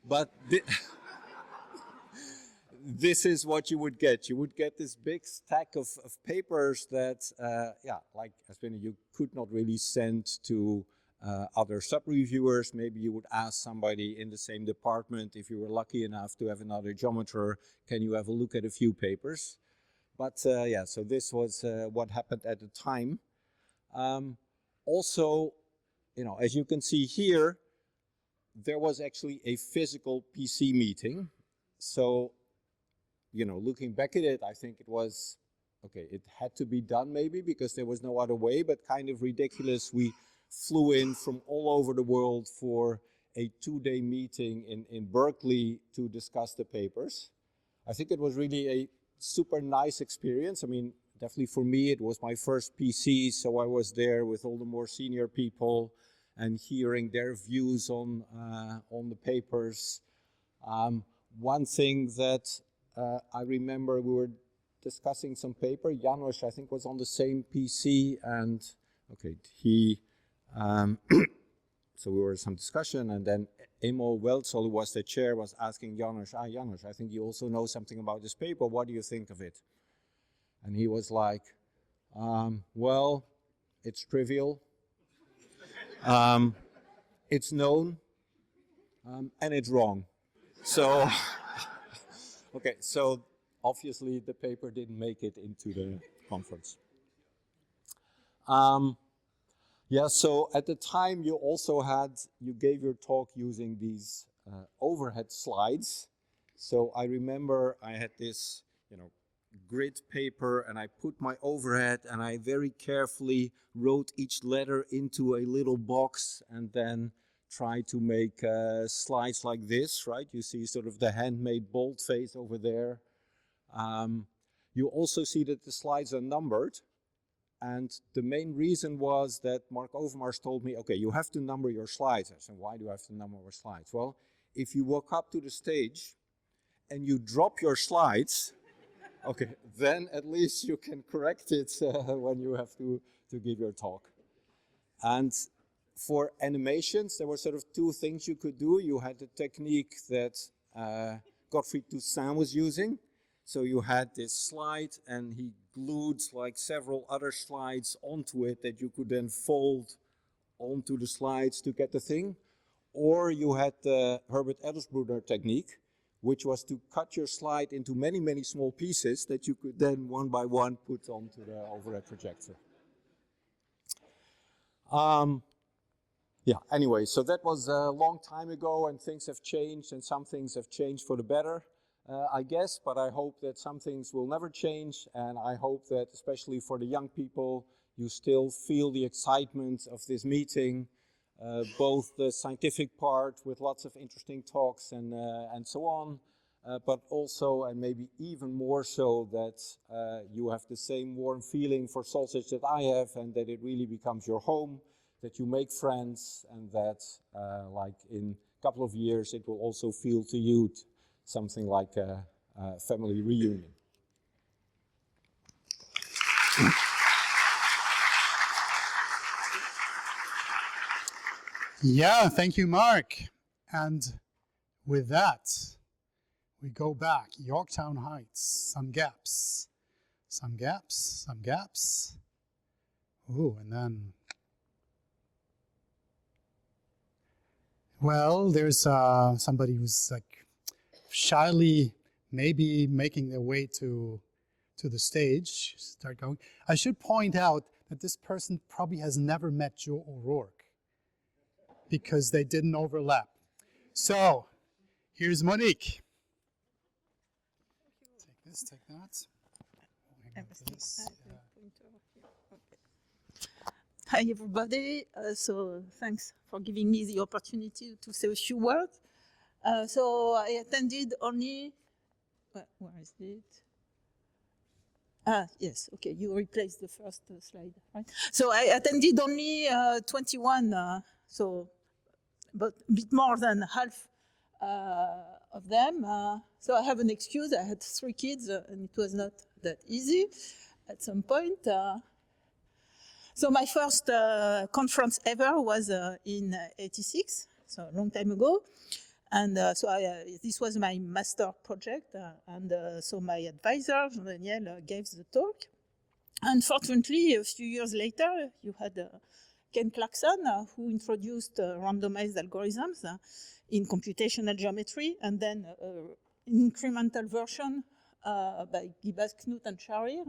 But this is what you would get. You would get this big stack of papers that, like Asbjørn, you could not really send to other sub-reviewers. Maybe you would ask somebody in the same department, if you were lucky enough to have another geometer, can you have a look at a few papers? But so this was what happened at the time. Also, as you can see here, there was actually a physical PC meeting. So, looking back at it, I think it was, okay, it had to be done maybe because there was no other way, but kind of ridiculous. We flew in from all over the world for a 2-day meeting in Berkeley to discuss the papers. I think it was really a super nice experience. I mean, definitely for me, it was my first PC, so I was there with all the more senior people and hearing their views on the papers. One thing that I remember, we were discussing some paper. János, I think, was on the same PC, and okay, he. So we were in some discussion, and then Emo Welzel, who was the chair, was asking János, János, I think you also know something about this paper. What do you think of it? And he was like, well, it's trivial. It's known, and it's wrong. So, okay, so obviously the paper didn't make it into the conference. Yeah, so at the time you gave your talk using these overhead slides. So I remember I had this, grid paper, and I put my overhead, and I very carefully wrote each letter into a little box, and then tried to make slides like this, right? You see sort of the handmade boldface over there. You also see that the slides are numbered. And the main reason was that Marc Overmars told me, okay, you have to number your slides. I said, why do I have to number my slides? Well, if you walk up to the stage and you drop your slides, okay, then at least you can correct it when you have to give your talk. And for animations, there were sort of two things you could do. You had the technique that Gottfried Toussaint was using. So you had this slide, and he glued like several other slides onto it that you could then fold onto the slides to get the thing. Or you had the Herbert Edelsbrunner technique, which was to cut your slide into many, many small pieces that you could then one by one put onto the overhead projector. Yeah, anyway, so that was a long time ago, and things have changed, and some things have changed for the better, I guess, but I hope that some things will never change, and I hope that, especially for the young people, you still feel the excitement of this meeting, both the scientific part with lots of interesting talks and so on, but also, and maybe even more so, that you have the same warm feeling for sausage that I have, and that it really becomes your home, that you make friends, and that like in a couple of years it will also feel to you something like a family reunion. Yeah, thank you, Marc. And with that, we go back. Yorktown Heights, some gaps. Some gaps, some gaps. Ooh, and then... Well, there's somebody who's like shyly maybe making their way to the stage. Start going. I should point out that this person probably has never met Joe O'Rourke because they didn't overlap. So here's Monique. Take this, take that. This. Hi everybody, so thanks for giving me the opportunity to say a few words. So I attended only, where is it? Yes, okay, you replaced the first slide, right? So I attended only 21, so but a bit more than half of them. So I have an excuse, I had 3 kids and it was not that easy at some point. So my first conference ever was in '86, so a long time ago. And so this was my master project. So my advisor, Daniel, gave the talk. Unfortunately, a few years later, you had Ken Clarkson, who introduced randomized algorithms in computational geometry, and then an incremental version by Gibas, Knut, and Sharir.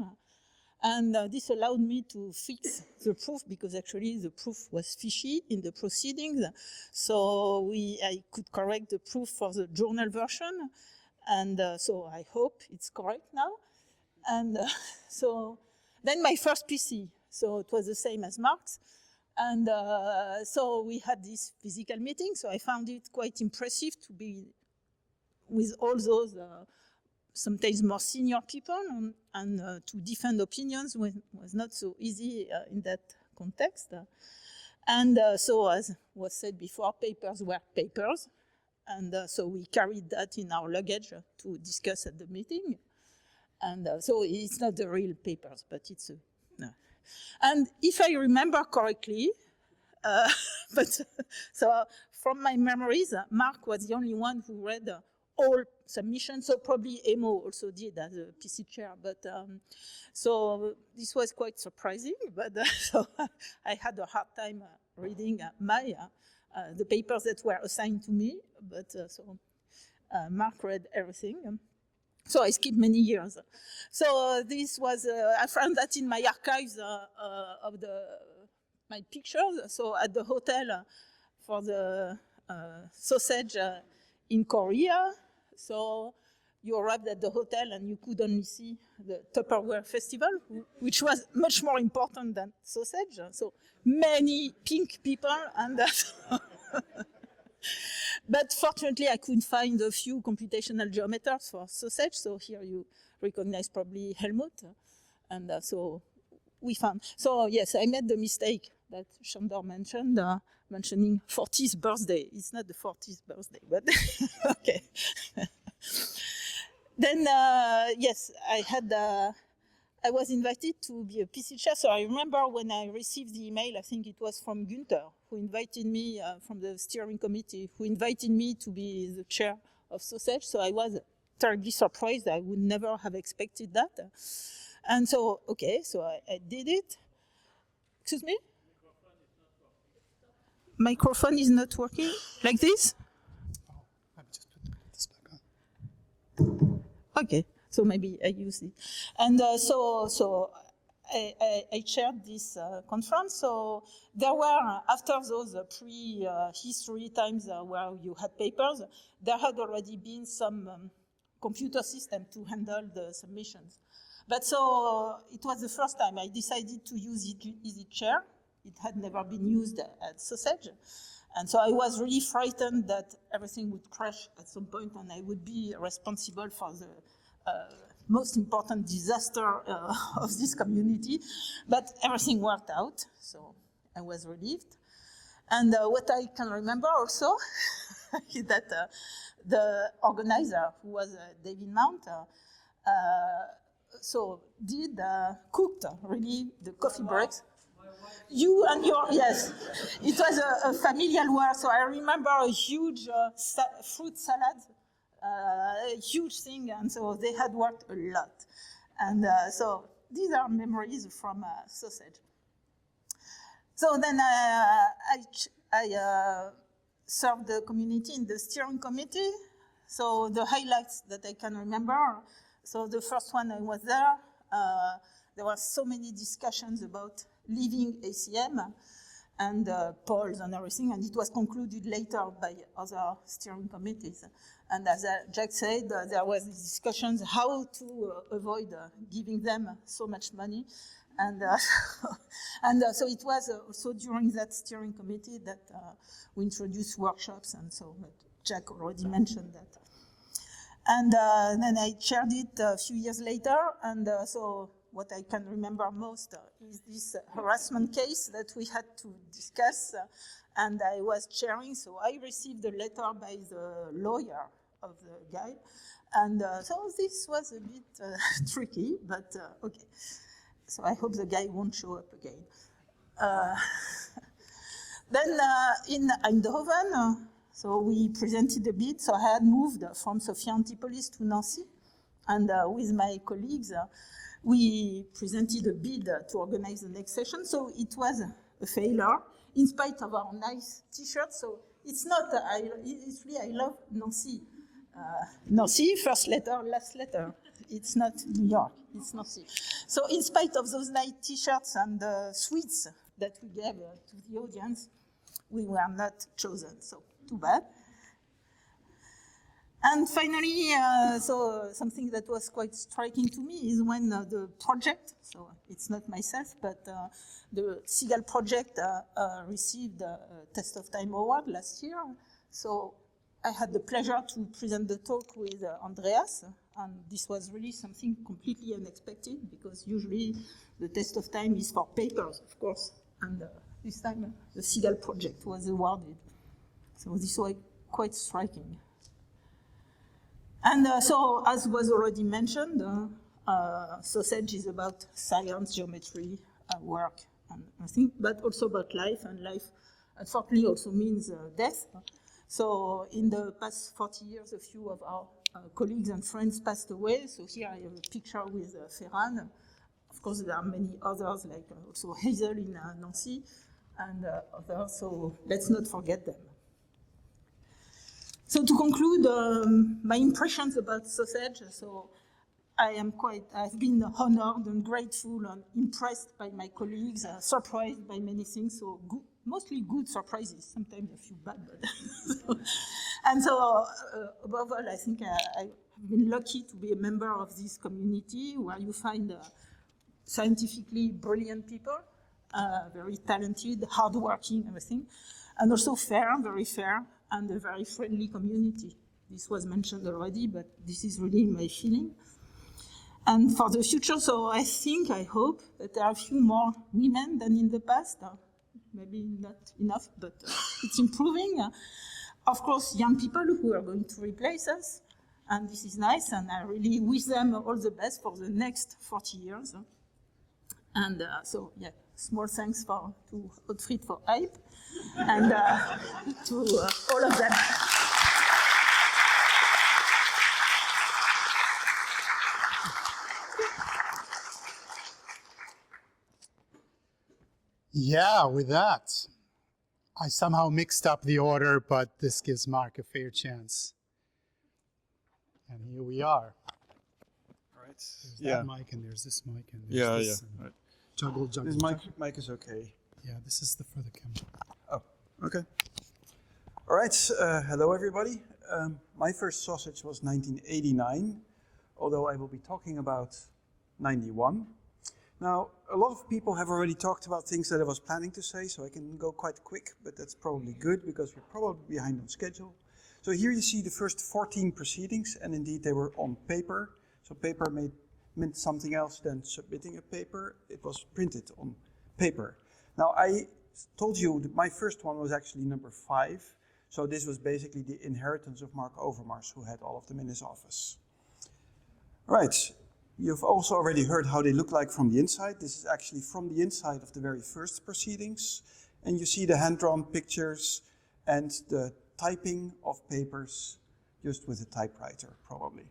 And this allowed me to fix the proof because actually the proof was fishy in the proceedings. So I could correct the proof for the journal version. And so I hope it's correct now. And so then my first PC. So it was the same as Marc's. And so we had this physical meeting. So I found it quite impressive to be with all those sometimes more senior people, and to defend opinions was not so easy in that context. And so, as was said before, papers were papers. And so we carried that in our luggage to discuss at the meeting. And so it's not the real papers, but it's no. And if I remember correctly, so from my memories, Marc was the only one who read all submissions, so probably Emo also did as a PC chair, but so this was quite surprising, but so I had a hard time reading the papers that were assigned to me, but so Marc read everything. So I skipped many years. So this was, I found that in my archives of my pictures. So at the hotel for the sausage in Korea. So you arrived at the hotel and you could only see the Tupperware festival, which was much more important than sausage. So many pink people and but fortunately, I could find a few computational geometers for sausage. So here you recognize probably Helmut. And so we found. So yes, I made the mistake that Chandor mentioned, mentioning 40th birthday. It's not the 40th birthday, but okay. Then, yes, I was invited to be a PC chair. So I remember when I received the email, I think it was from Günther, who invited me from the steering committee, who invited me to be the chair of sausage. So I was terribly surprised. I would never have expected that. And so, okay, so I did it. Excuse me? Microphone is not working? Like this? Let me just put this back on. Okay, so maybe I use it. And so I chaired this conference. So there were, after those pre-history times where you had papers, there had already been some computer system to handle the submissions. But so it was the first time I decided to use EasyChair. It had never been used at sausage. And so I was really frightened that everything would crash at some point and I would be responsible for the most important disaster of this community. But everything worked out, so I was relieved. And what I can remember also is that the organizer, who was David Mount, cooked really the coffee breaks. You and your, yes, it was a familial work. So I remember a huge fruit salad, a huge thing, and so they had worked a lot. And so these are memories from sausage. So then I served the community in the steering committee. So the highlights that I can remember. So the first one I was there, there were so many discussions about leaving ACM and polls and everything, and it was concluded later by other steering committees. And as Jack said, there was discussions how to avoid giving them so much money. And, so it was also during that steering committee that we introduced workshops, and so Jack already mentioned that. And then I chaired it a few years later, and so what I can remember most is this harassment case that we had to discuss, and I was chairing, so I received a letter by the lawyer of the guy, and so this was a bit tricky, but okay. So I hope the guy won't show up again. Then in Eindhoven, so we presented a bid. So I had moved from Sophia Antipolis to Nancy, and with my colleagues, we presented a bid to organize the next session. So it was a failure, in spite of our nice T-shirts. So it's not, it's really, I love Nancy. Nancy, first letter, last letter. It's not New York, it's Nancy. So in spite of those nice T-shirts and the sweets that we gave to the audience, we were not chosen, so too bad. And finally, so something that was quite striking to me is when the project, so it's not myself, but the Seidel project received a Test of Time award last year. So I had the pleasure to present the talk with Andreas, and this was really something completely unexpected because usually the Test of Time is for papers, of course, and this time the Seidel project was awarded. So this was quite striking. And so, as was already mentioned, sausage is about science, geometry, work, and everything, but also about life, and life, unfortunately, also means death. So in the past 40 years, a few of our colleagues and friends passed away. So here I have a picture with Ferran. Of course, there are many others, like also Hazel in Nancy, and others, so let's not forget them. So to conclude, my impressions about sausage. So I've been honored and grateful and impressed by my colleagues, surprised by many things. So mostly good surprises, sometimes a few bad. But and so above all, I think I've been lucky to be a member of this community where you find scientifically brilliant people, very talented, hardworking, everything, and also very fair, and a very friendly community. This was mentioned already, but this is really my feeling. And for the future, so I hope that there are a few more women than in the past. Maybe not enough, but it's improving. Of course, young people who are going to replace us, and this is nice, and I really wish them all the best for the next 40 years. And so, yeah, small thanks to Ottfried for hype, and to all of them. Yeah, with that, I somehow mixed up the order, but this gives Marc a fair chance. And here we are. All right. There's that mic, and there's this mic, and there's this. Right. Juggle. This mic is okay. Yeah, this is the further camera. Oh, okay. All right. Hello, everybody. My first sausage was 1989, although I will be talking about 91. Now, a lot of people have already talked about things that I was planning to say, so I can go quite quick, but that's probably good because we're probably behind on schedule. So here you see the first 14 proceedings, and indeed they were on paper. So paper meant something else than submitting a paper. It was printed on paper. Now, I told you that my first one was actually number 5. So this was basically the inheritance of Marc Overmars, who had all of them in his office. Right. You've also already heard how they look like from the inside. This is actually from the inside of the very first proceedings. And you see the hand-drawn pictures and the typing of papers just with a typewriter, probably.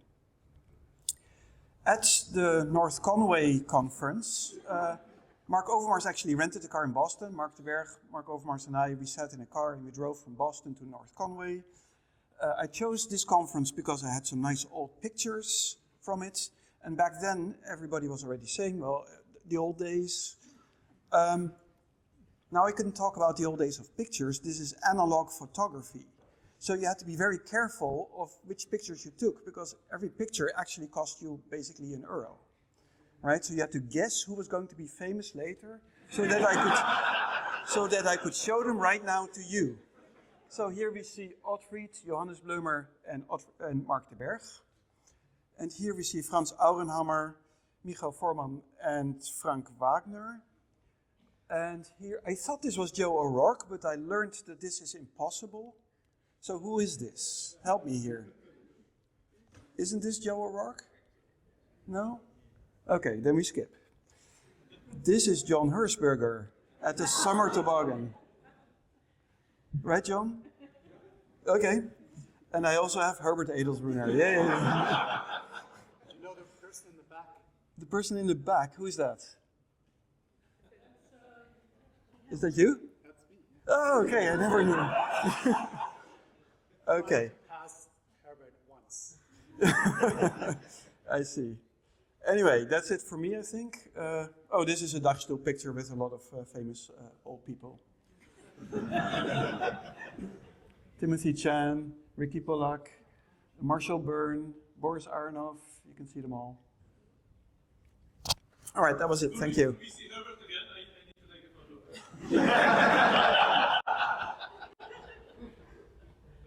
At the North Conway conference, Marc Overmars actually rented a car in Boston. Marc de Berg, Marc Overmars and we sat in a car and we drove from Boston to North Conway. I chose this conference because I had some nice old pictures from it. And back then, everybody was already saying, well, the old days. Now I couldn't talk about the old days of pictures. This is analog photography. So you had to be very careful of which pictures you took, because every picture actually cost you basically €1. Right? So you had to guess who was going to be famous later, so that I could show them right now to you. So here we see Ottfried, Johannes Bleumer, and Marc de Berg. And here we see Frans Aurenhammer, Michael Forman, and Frank Wagner. And here, I thought this was Joe O'Rourke, but I learned that this is impossible. So who is this? Help me here. Isn't this Joe O'Rourke? No? Okay, then we skip. This is John Hershberger at the Summer Toboggan. Right, John? Okay. And I also have Herbert Edelsbrunner. Yeah. Do you know the person in the back? The person in the back, who is that? Is that you? That's me. Oh, okay, I never knew. Okay. I passed Herbert once. I see. Anyway, that's it for me, I think. Oh, this is a Dagstoel picture with a lot of famous old people. Timothy Chan, Ricky Pollack, Marshall Byrne, Boris Aronoff, you can see them all. All right, that was it, thank you. We see Herbert again, I need to take a photo.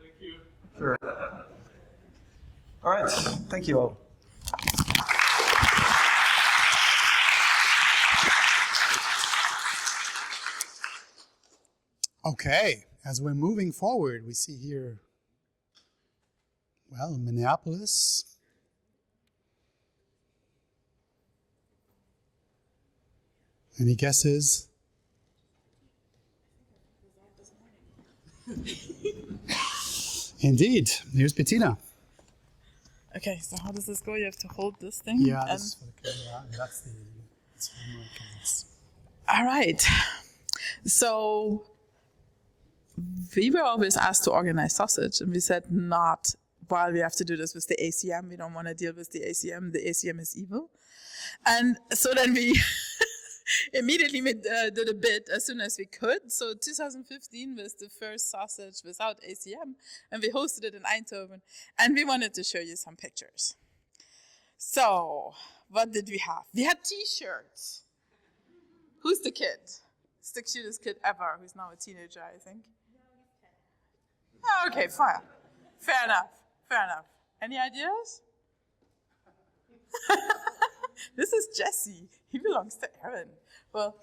Thank you. Sure. All right, thank you all. Okay, as we're moving forward, we see here, well, Minneapolis. Any guesses? Indeed. Here's Bettina. Okay, so how does this go? You have to hold this thing? Yeah, this is for the camera, and that's the All right. So we were always asked to organize sausage, and we said not while we have to do this with the ACM. We don't want to deal with the ACM. The ACM is evil. And so then we immediately did a bid as soon as we could. So 2015 was the first sausage without ACM, and we hosted it in Eindhoven. And we wanted to show you some pictures. So what did we have? We had T-shirts. Who's the kid? It's the cutest kid ever, who's now a teenager, I think. Oh, okay, fine. Fair enough. Any ideas? This is Jesse. He belongs to Erin. Well,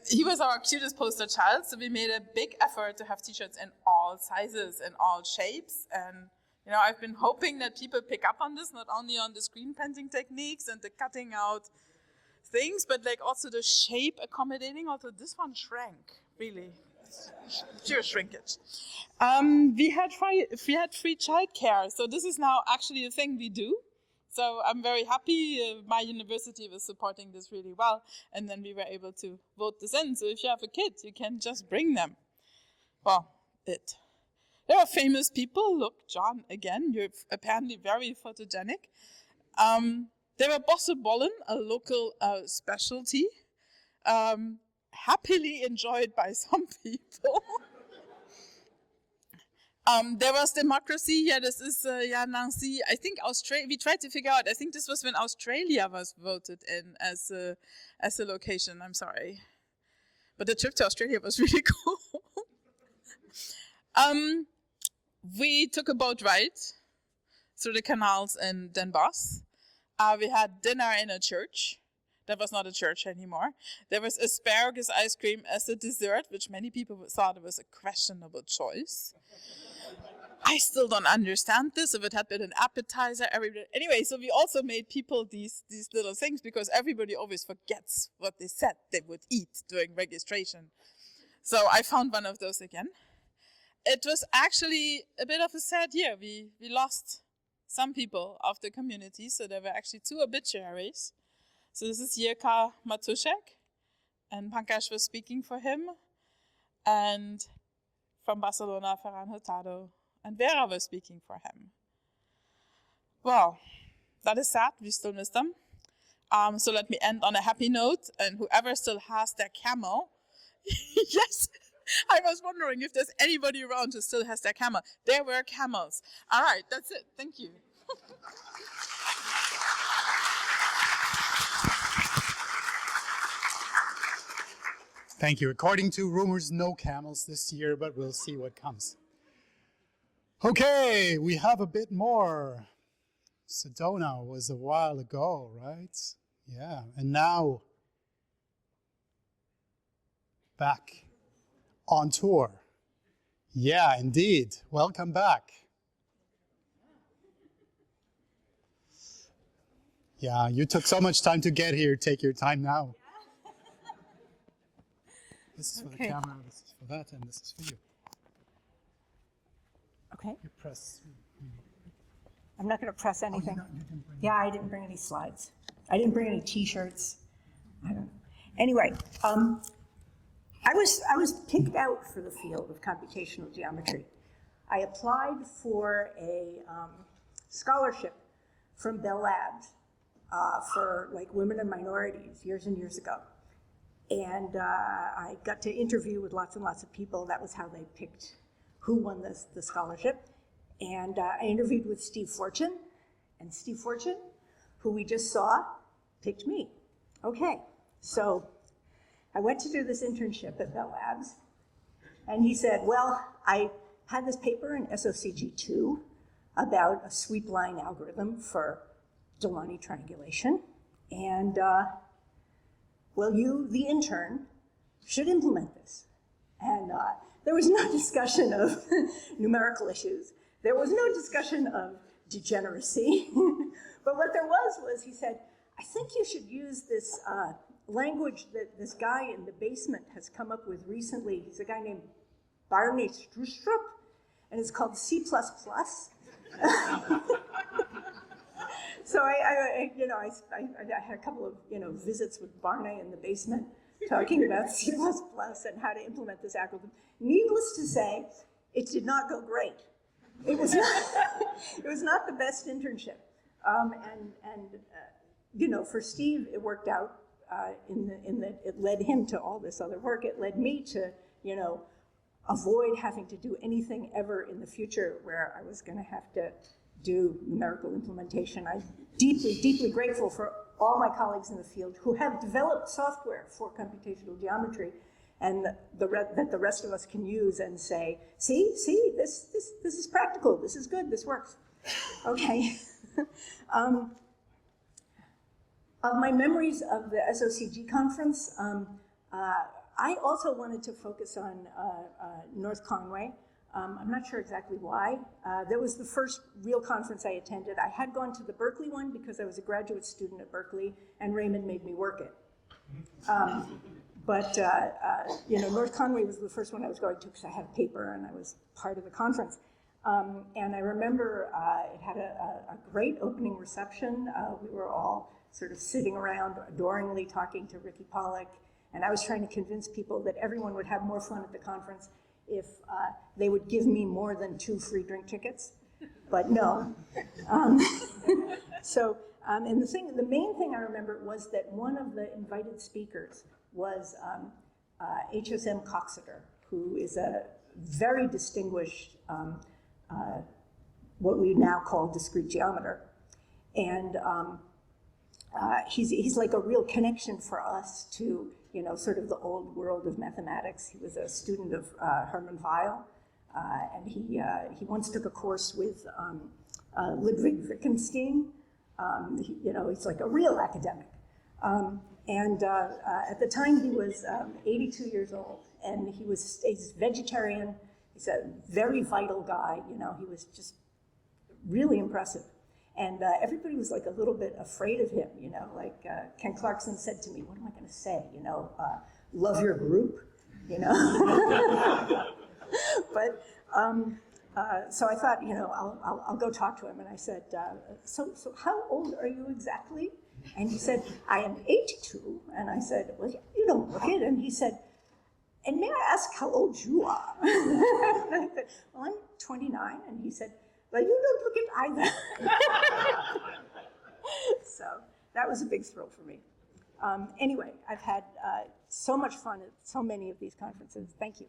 he was our cutest poster child, so we made a big effort to have T-shirts in all sizes and all shapes. And you know, I've been hoping that people pick up on this, not only on the screen printing techniques and the cutting out things, but like also the shape accommodating. Although this one shrank, really, pure shrinkage. We had free childcare, so this is now actually a thing we do. So I'm very happy. My university was supporting this really well, and then we were able to vote this in. So if you have a kid, you can just bring them. Well, there are famous people. Look, John, again, you're apparently very photogenic. There were bossenbollen, a local specialty, happily enjoyed by some people. There was democracy. Yeah, this is Nancy. I think Australia. We tried to figure out. I think this was when Australia was voted in as a location. I'm sorry, but the trip to Australia was really cool. We took a boat ride through the canals in Den Bosch. We had dinner in a church. That was not a church anymore. There was asparagus ice cream as a dessert, which many people thought it was a questionable choice. I still don't understand this. If it had been an appetizer, anyway, so we also made people these little things because everybody always forgets what they said they would eat during registration. So I found one of those again. It was actually a bit of a sad year. We lost some people of the community, so there were actually 2 obituaries. So this is Jirka Matuszek, and Pankaj was speaking for him, and from Barcelona, Ferran Hurtado, and Vera was speaking for him. Well, that is sad. We still miss them. So let me end on a happy note, and whoever still has their camel, yes, I was wondering if there's anybody around who still has their camel. There were camels. All right, that's it. Thank you. Thank you. According to rumors, no camels this year, but we'll see what comes. Okay, we have a bit more. Sedona was a while ago, right? Yeah, and now back on tour. Yeah, indeed. Welcome back. Yeah, you took so much time to get here. Take your time now. This is for the camera, this is for that, and this is for you. Okay. You press. I'm not going to press anything. I didn't bring any slides. I didn't bring any T-shirts. I don't know. Anyway, I was picked out for the field of computational geometry. I applied for a scholarship from Bell Labs for like women and minorities years and years ago. And I got to interview with lots and lots of people. That was how they picked who won the scholarship. And I interviewed with Steve Fortune. And Steve Fortune, who we just saw, picked me. Okay, so I went to do this internship at Bell Labs. And he said, well, I had this paper in SoCG2 about a sweep line algorithm for Delaunay triangulation. And well, you, the intern, should implement this. And there was no discussion of numerical issues. There was no discussion of degeneracy. But what there was he said, I think you should use this language that this guy in the basement has come up with recently. He's a guy named Barney Strustrup, and it's called C++. So I had a couple of visits with Barney in the basement. talking about C++ and how to implement this algorithm. Needless to say, it did not go great. It was not, it was not the best internship. You know, for Steve, it worked out in that it led him to all this other work. It led me to, you know, avoid having to do anything ever in the future where I was going to have to do numerical implementation. I'm deeply, deeply grateful for all my colleagues in the field who have developed software for computational geometry and that the rest of us can use and say, see, this is practical, this is good, this works. Okay. Of my memories of the SoCG conference, I also wanted to focus on North Conway. I'm not sure exactly why. That was the first real conference I attended. I had gone to the Berkeley one because I was a graduate student at Berkeley, and Raimund made me work it. You know, North Conway was the first one I was going to because I had a paper and I was part of the conference. And I remember it had a great opening reception. We were all sort of sitting around adoringly talking to Ricky Pollack, and I was trying to convince people that everyone would have more fun at the conference if they would give me more than 2 free drink tickets, but no. And the main thing I remember was that one of the invited speakers was HSM Coxeter, who is a very distinguished, what we now call discrete geometer. And he's like a real connection for us to, you know, sort of the old world of mathematics. He was a student of Hermann Weyl, and he once took a course with Ludwig Wittgenstein. You know, he's like a real academic. At the time, he was 82 years old, and he's vegetarian. He's a very vital guy. You know, he was just really impressive. And everybody was like a little bit afraid of him, you know, like Ken Clarkson said to me, what am I going to say, you know, love your group, you know. But so I thought, you know, I'll go talk to him. And I said, so how old are you exactly? And he said, I am 82. And I said, well, you don't look it. And he said, and may I ask how old you are? And I said, well, I'm 29. And he said, well, you don't look it either. So that was a big thrill for me. Anyway, I've had so much fun at so many of these conferences. Thank you.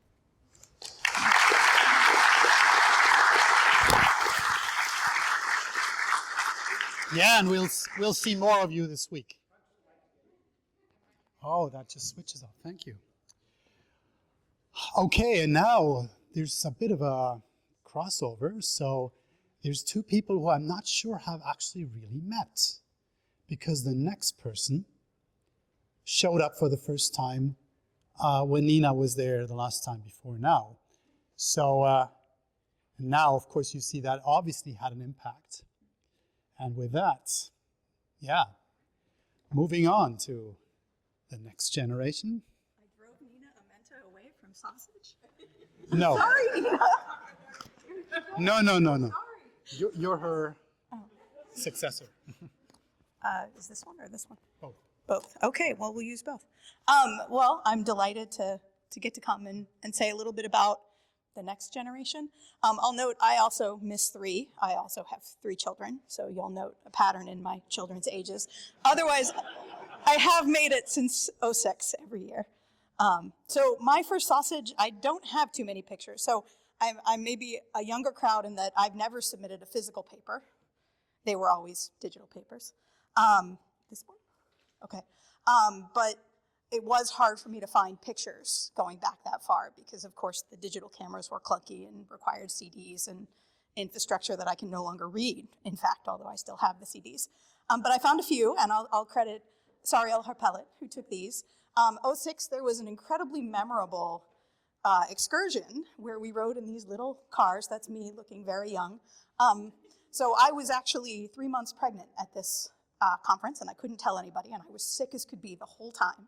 Yeah, and we'll see more of you this week. Oh, that just switches off. Thank you. Okay, and now there's a bit of a crossover. So there's 2 people who I'm not sure have actually really met, because the next person showed up for the first time when Nina was there the last time before now. So now, of course, you see that obviously had an impact. And with that, yeah, moving on to the next generation. I drove Nina Amenta away from sausage. No. Sorry, Nina. No. You're her successor. Is this one or this one? Both. Both. Okay, well, we'll use both. Well, I'm delighted to get to come and say a little bit about the next generation. I'll note I also miss 3. I also have 3 children, so you'll note a pattern in my children's ages. Otherwise, I have made it since '06 every year. So my first sausage, I don't have too many pictures. So I'm maybe a younger crowd in that I've never submitted a physical paper. They were always digital papers. This one? Okay. But it was hard for me to find pictures going back that far because, of course, the digital cameras were clunky and required CDs and infrastructure that I can no longer read, in fact, although I still have the CDs. But I found a few, and I'll credit Sariel Harpelet, who took these. '06, there was an incredibly memorable excursion where we rode in these little cars. That's me looking very young. So I was actually 3 months pregnant at this conference, and I couldn't tell anybody, and I was sick as could be the whole time.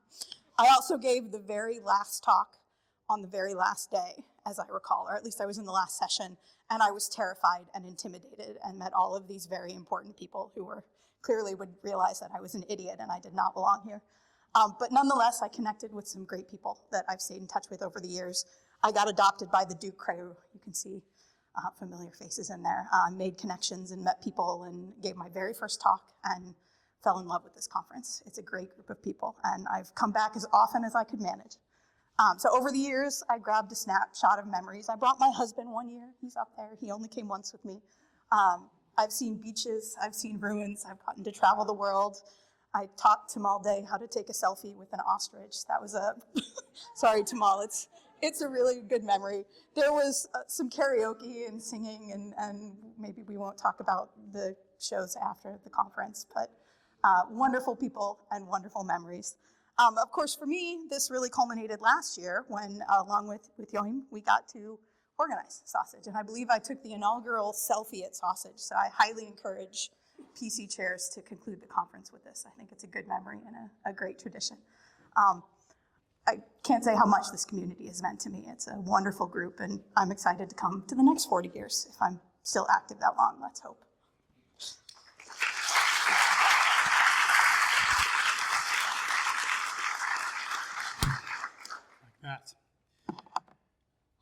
I also gave the very last talk on the very last day, as I recall, or at least I was in the last session, and I was terrified and intimidated and met all of these very important people who were clearly would realize that I was an idiot and I did not belong here. But nonetheless, I connected with some great people that I've stayed in touch with over the years. I got adopted by the Duke crew. You can see familiar faces in there. Made connections and met people and gave my very first talk and fell in love with this conference. It's a great group of people, and I've come back as often as I could manage. So over the years, I grabbed a snapshot of memories. I brought my husband one year. He's up there. He only came once with me. I've seen beaches. I've seen ruins. I've gotten to travel the world. I taught Tamal Day how to take a selfie with an ostrich. That was a, sorry Tamal, it's a really good memory. There was some karaoke and singing, and maybe we won't talk about the shows after the conference, but wonderful people and wonderful memories. Of course, for me, this really culminated last year when, along with Joachim, we got to organize SoCG. And I believe I took the inaugural selfie at SoCG, so I highly encourage PC chairs to conclude the conference with this. I think it's a good memory and a great tradition. I can't say how much this community has meant to me. It's a wonderful group, and I'm excited to come to the next 40 years if I'm still active that long, let's hope. That.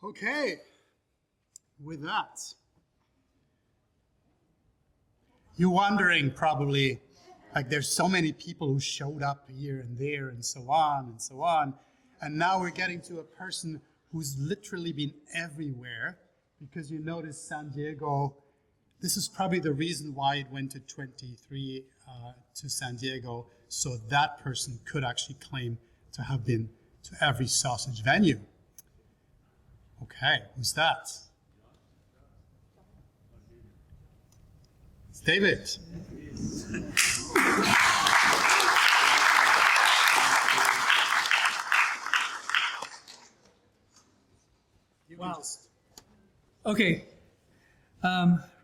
Okay, with that, you're wondering probably, like there's so many people who showed up here and there and so on, and now we're getting to a person who's literally been everywhere, because you notice San Diego, this is probably the reason why it went to 23 to San Diego, so that person could actually claim to have been to every SoCG venue. Okay, who's that? It's David. Wow. Okay.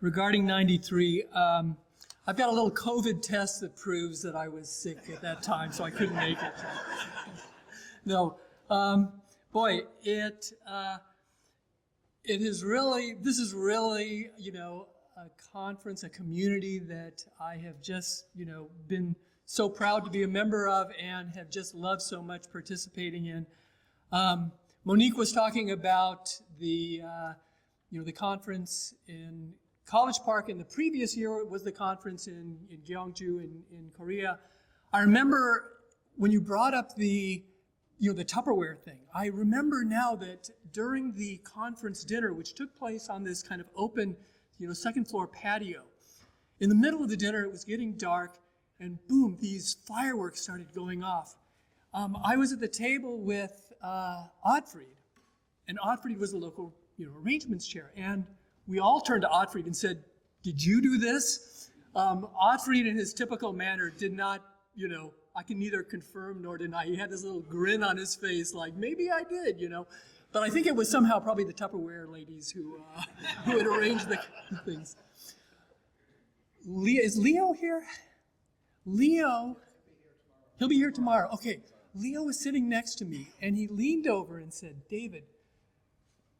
Regarding 93, I've got a little COVID test that proves that I was sick at that time, so I couldn't make it. No, boy, this is really, you know, a conference, a community that I have just, you know, been so proud to be a member of and have just loved so much participating in. Monique was talking about the, you know, the conference in College Park, and the previous year was the conference in Gyeongju in Korea. I remember when you brought up the, you know, the Tupperware thing. I remember now that during the conference dinner, which took place on this kind of open, you know, second floor patio, in the middle of the dinner, it was getting dark, and boom, these fireworks started going off. I was at the table with Oddfried, and Oddfried was the local, you know, arrangements chair, and we all turned to Oddfried and said, "Did you do this?" Oddfried, in his typical manner, did not, you know, I can neither confirm nor deny. He had this little grin on his face, like, maybe I did, you know. But I think it was somehow probably the Tupperware ladies who had arranged the things. Is Leo here? Leo, he'll be here tomorrow. Okay, Leo was sitting next to me, and he leaned over and said, "David,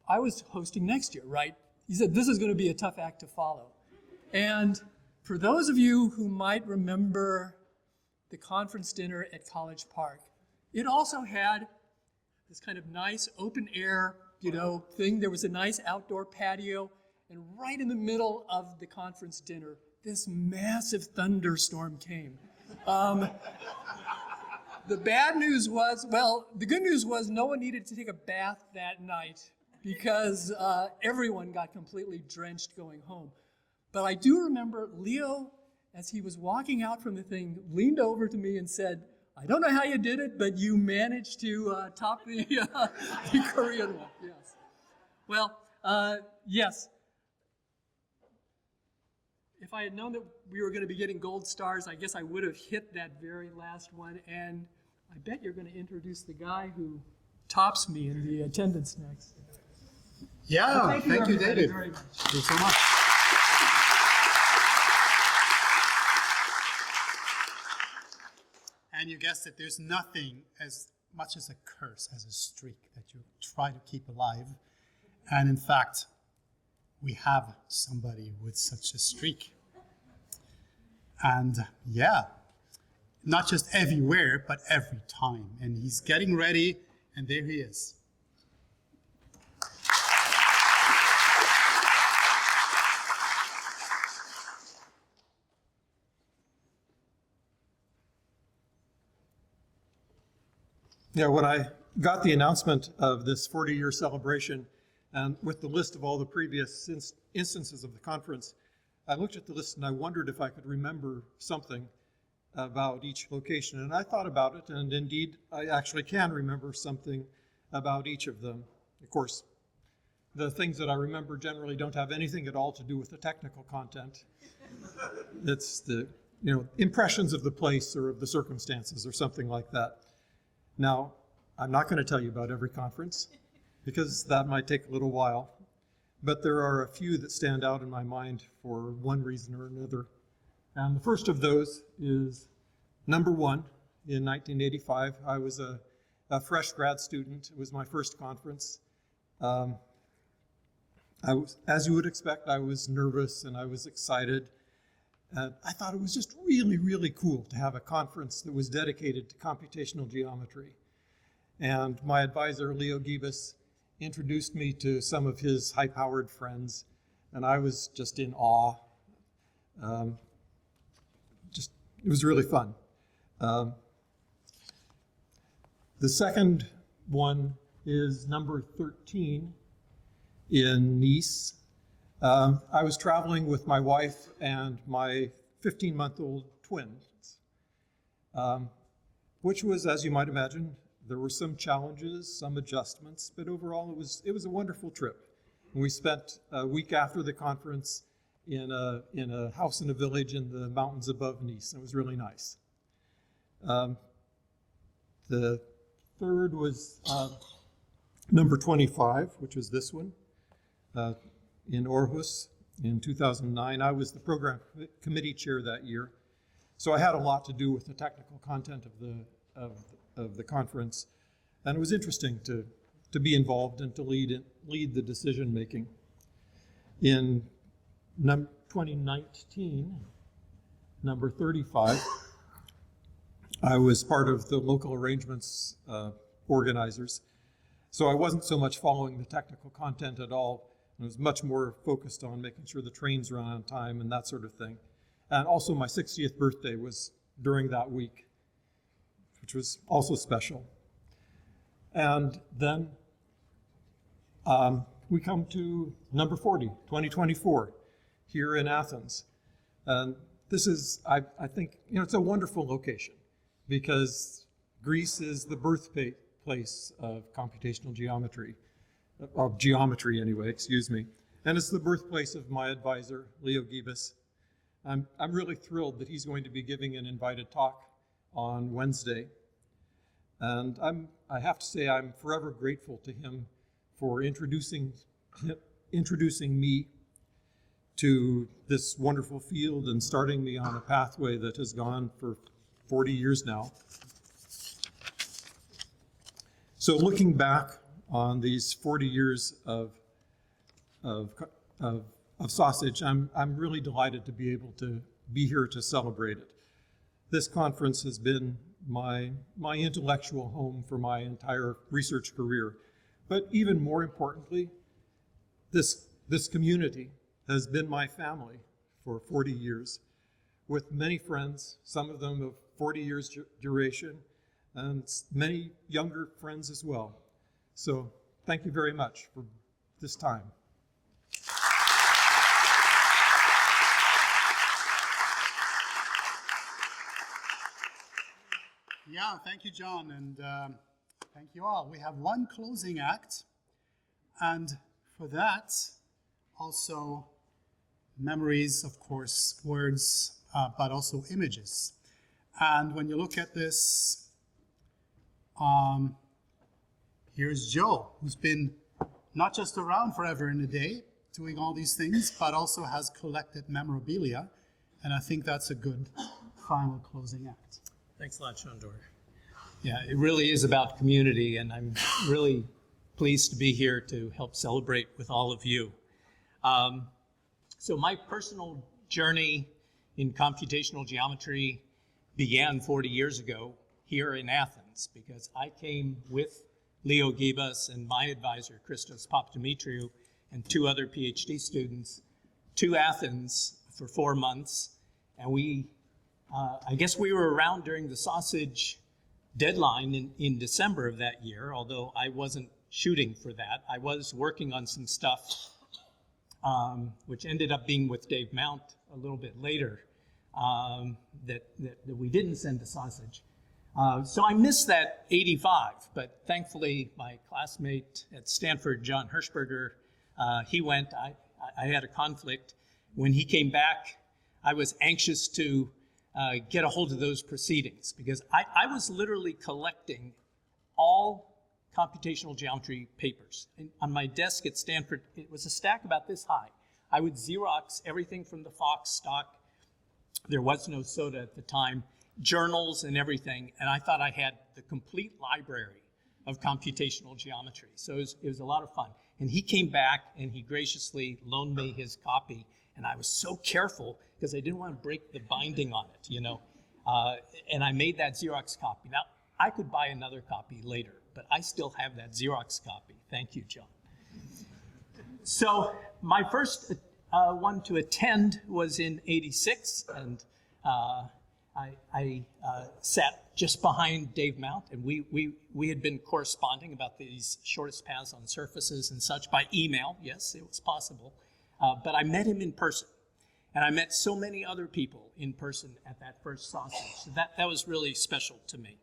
I was hosting next year, right?" He said, "This is going to be a tough act to follow." And for those of you who might remember the conference dinner at College Park, it also had this kind of nice open air, you know, thing. There was a nice outdoor patio, and right in the middle of the conference dinner, this massive thunderstorm came. The bad news was, well, the good news was no one needed to take a bath that night because everyone got completely drenched going home. But I do remember Leo, as he was walking out from the thing, leaned over to me and said, "I don't know how you did it, but you managed to top the Korean one." Yes. Well, yes. If I had known that we were going to be getting gold stars, I guess I would have hit that very last one. And I bet you're going to introduce the guy who tops me in the attendance next. Yeah, well, thank you, David. Very much. Thank you so much. And you guessed it, there's nothing as much as a curse as a streak that you try to keep alive. And in fact, we have somebody with such a streak. And yeah, not just everywhere, but every time. And he's getting ready, and there he is. Yeah, when I got the announcement of this 40-year celebration, and with the list of all the previous instances of the conference, I looked at the list and I wondered if I could remember something about each location. And I thought about it, and indeed, I actually can remember something about each of them. Of course, the things that I remember generally don't have anything at all to do with the technical content. It's the impressions of the place or of the circumstances or something like that. Now, I'm not going to tell you about every conference because that might take a little while, but there are a few that stand out in my mind for one reason or another. And the first of those is number one. In 1985, I was a fresh grad student. It was my first conference. I was, as you would expect, I was nervous and I was excited. I thought it was just really, really cool to have a conference that was dedicated to computational geometry. And my advisor, Leo Gibas, introduced me to some of his high-powered friends, and I was just in awe. It was really fun. The second one is number 13 in Nice. I was traveling with my wife and my 15-month-old twins, which was, as you might imagine, there were some challenges, some adjustments, but overall it was a wonderful trip. And we spent a week after the conference in a house in a village in the mountains above Nice. It was really nice. The third was number 25, which was this one. In Aarhus in 2009. I was the program committee chair that year, so I had a lot to do with the technical content of the conference, and it was interesting to be involved and to lead the decision making. In 2019, number 35, I was part of the local arrangements organizers, so I wasn't so much following the technical content at all. I was much more focused on making sure the trains run on time and that sort of thing. And also my 60th birthday was during that week, which was also special. And then we come to number 40, 2024, here in Athens. And this is, I think, it's a wonderful location because Greece is the birthplace of computational geometry. Of geometry anyway, excuse me. And it's the birthplace of my advisor, Leo Gibas. I'm really thrilled that he's going to be giving an invited talk on Wednesday. And I have to say I'm forever grateful to him for introducing me to this wonderful field and starting me on a pathway that has gone for 40 years now. So looking back on these 40 years of sausage, I'm really delighted to be able to be here to celebrate it. This conference has been my intellectual home for my entire research career. But even more importantly, this community has been my family for 40 years, with many friends, some of them of 40 years duration, and many younger friends as well. So thank you very much for this time. Yeah, thank you, John, and thank you all. We have one closing act, and for that, also memories, of course, words, but also images. And when you look at this, here's Joe, who's been not just around forever in a day, doing all these things, but also has collected memorabilia, and I think that's a good final closing act. Thanks a lot, Shandor. Yeah, it really is about community, and I'm really pleased to be here to help celebrate with all of you. So my personal journey in computational geometry began 40 years ago here in Athens, because I came with Leo Gibas and my advisor, Christos Papdimitriou, and 2 other PhD students to Athens for 4 months. And I guess we were around during the sausage deadline in December of that year, although I wasn't shooting for that. I was working on some stuff, which ended up being with Dave Mount a little bit later, that we didn't send to sausage. So I missed that 85, but thankfully my classmate at Stanford, John Hershberger, he went. I had a conflict. When he came back, I was anxious to get a hold of those proceedings, because I was literally collecting all computational geometry papers. And on my desk at Stanford, it was a stack about this high. I would Xerox everything from the Fox stock. There was no soda at the time, journals and everything, and I thought I had the complete library of computational geometry. So it was a lot of fun. And he came back and he graciously loaned me his copy, and I was so careful because I didn't want to break the binding on it, you know. And I made that Xerox copy. Now, I could buy another copy later, but I still have that Xerox copy. Thank you, John. So my first one to attend was in '86, and I sat just behind Dave Mount, and we had been corresponding about these shortest paths on surfaces and such by email. Yes, it was possible. But I met him in person, and I met so many other people in person at that first sausage. So that was really special to me.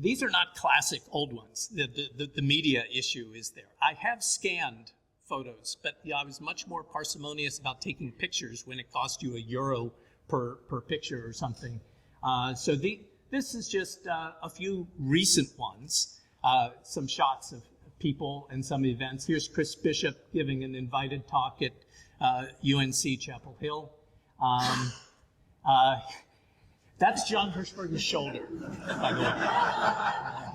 These are not classic old ones. The media issue is there. I have scanned photos, but I was much more parsimonious about taking pictures when it cost you €1 per picture or something. So this is just a few recent ones, some shots of people and some events. Here's Chris Bishop giving an invited talk at UNC Chapel Hill. That's John Hershberger's shoulder, by the way.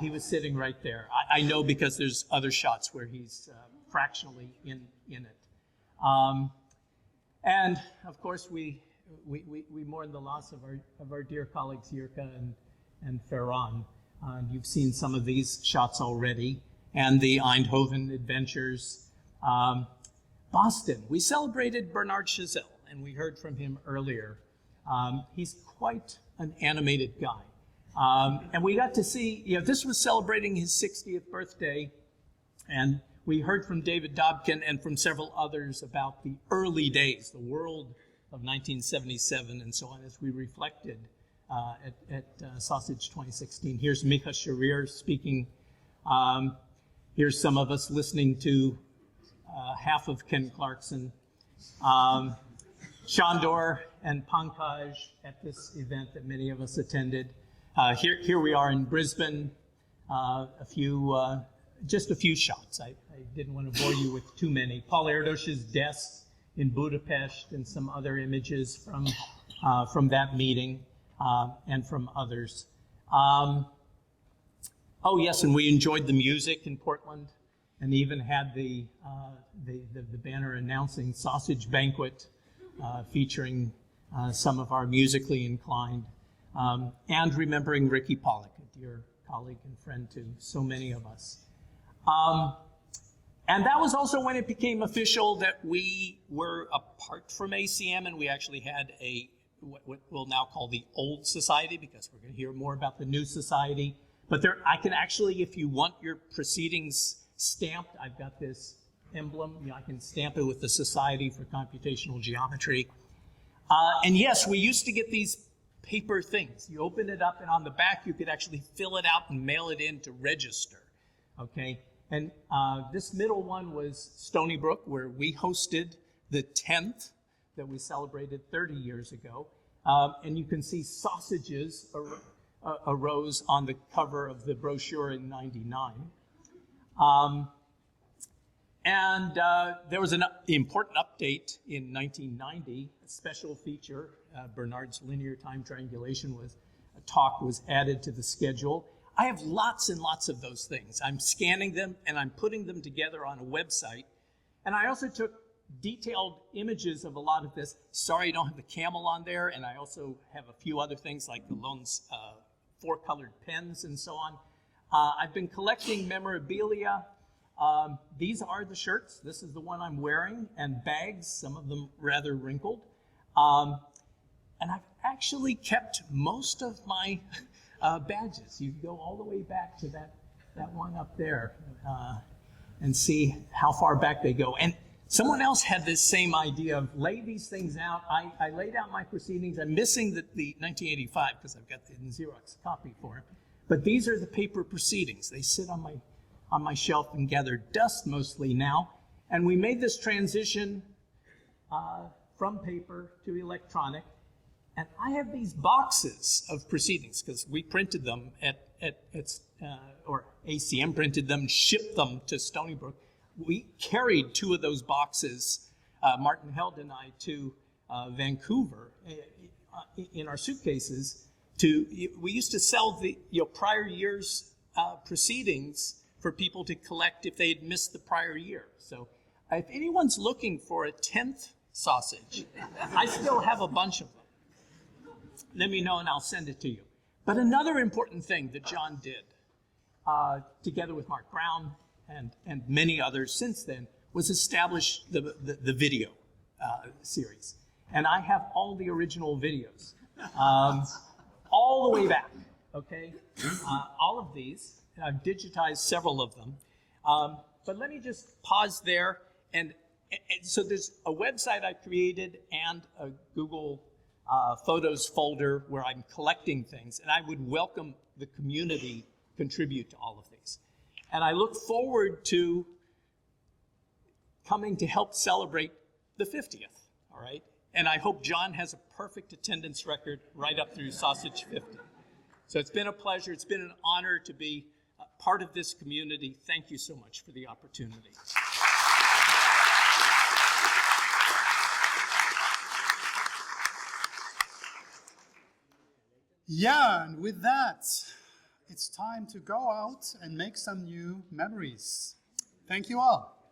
He was sitting right there. I know because there's other shots where he's fractionally in it. And of course, we mourn the loss of our dear colleagues Jirka and Ferran. You've seen some of these shots already, and the Eindhoven adventures. Boston, we celebrated Bernard Chazelle, and we heard from him earlier. He's quite an animated guy. And we got to see, this was celebrating his 60th birthday, and we heard from David Dobkin and from several others about the early days, the world of 1977 and so on, as we reflected at Sausage 2016. Here's Micha Sharir speaking. Here's some of us listening to half of Ken Clarkson. Shandor and Pankaj at this event that many of us attended. Here we are in Brisbane. Just a few shots. I didn't want to bore you with too many. Paul Erdosh's desk in Budapest and some other images from that meeting and from others. Oh yes, and we enjoyed the music in Portland, and even had the banner announcing Sausage Banquet, featuring some of our musically inclined, and remembering Ricky Pollack, a dear colleague and friend to so many of us. And that was also when it became official that we were apart from ACM, and we actually had what we'll now call the old society, because we're going to hear more about the new society. But I can actually, if you want your proceedings stamped, I've got this emblem. I can stamp it with the Society for Computational Geometry. And yes, we used to get these paper things. You open it up, and on the back, you could actually fill it out and mail it in to register. Okay, and this middle one was Stony Brook, where we hosted the 10th that we celebrated 30 years ago. And you can see sausages arose on the cover of the brochure in '99. And there was an important update in 1990, a special feature. Bernard's linear time triangulation talk was added to the schedule. I have lots and lots of those things. I'm scanning them and I'm putting them together on a website. And I also took detailed images of a lot of this. Sorry I don't have the camel on there, and I also have a few other things like the Lone's 4-colored pens and so on. I've been collecting memorabilia. These are the shirts. This is the one I'm wearing, and bags, some of them rather wrinkled. And I've actually kept most of my badges. You can go all the way back to that one up there and see how far back they go. And someone else had this same idea of lay these things out. I laid out my proceedings. I'm missing the 1985 because I've got the Xerox copy for it. But these are the paper proceedings. They sit on my shelf and gather dust mostly now. And we made this transition from paper to electronic. And I have these boxes of proceedings because we printed them or ACM printed them, shipped them to Stony Brook. We carried 2 of those boxes, Martin Held and I, to Vancouver in our suitcases. We used to sell the prior year's proceedings for people to collect if they had missed the prior year. So if anyone's looking for a 10th sausage, I still have a bunch of them. Let me know and I'll send it to you. But another important thing that John did, together with Mark Brown and many others since then, was establish the video series. And I have all the original videos, all the way back, okay? All of these, I've digitized several of them. But let me just pause there. And so there's a website I created and a Google Photos folder where I'm collecting things, and I would welcome the community contribute to all of these. And I look forward to coming to help celebrate the 50th, all right? And I hope John has a perfect attendance record right up through Sausage 50. So it's been a pleasure. It's been an honor to be a part of this community. Thank you so much for the opportunity. Yeah, and with that, it's time to go out and make some new memories. Thank you all.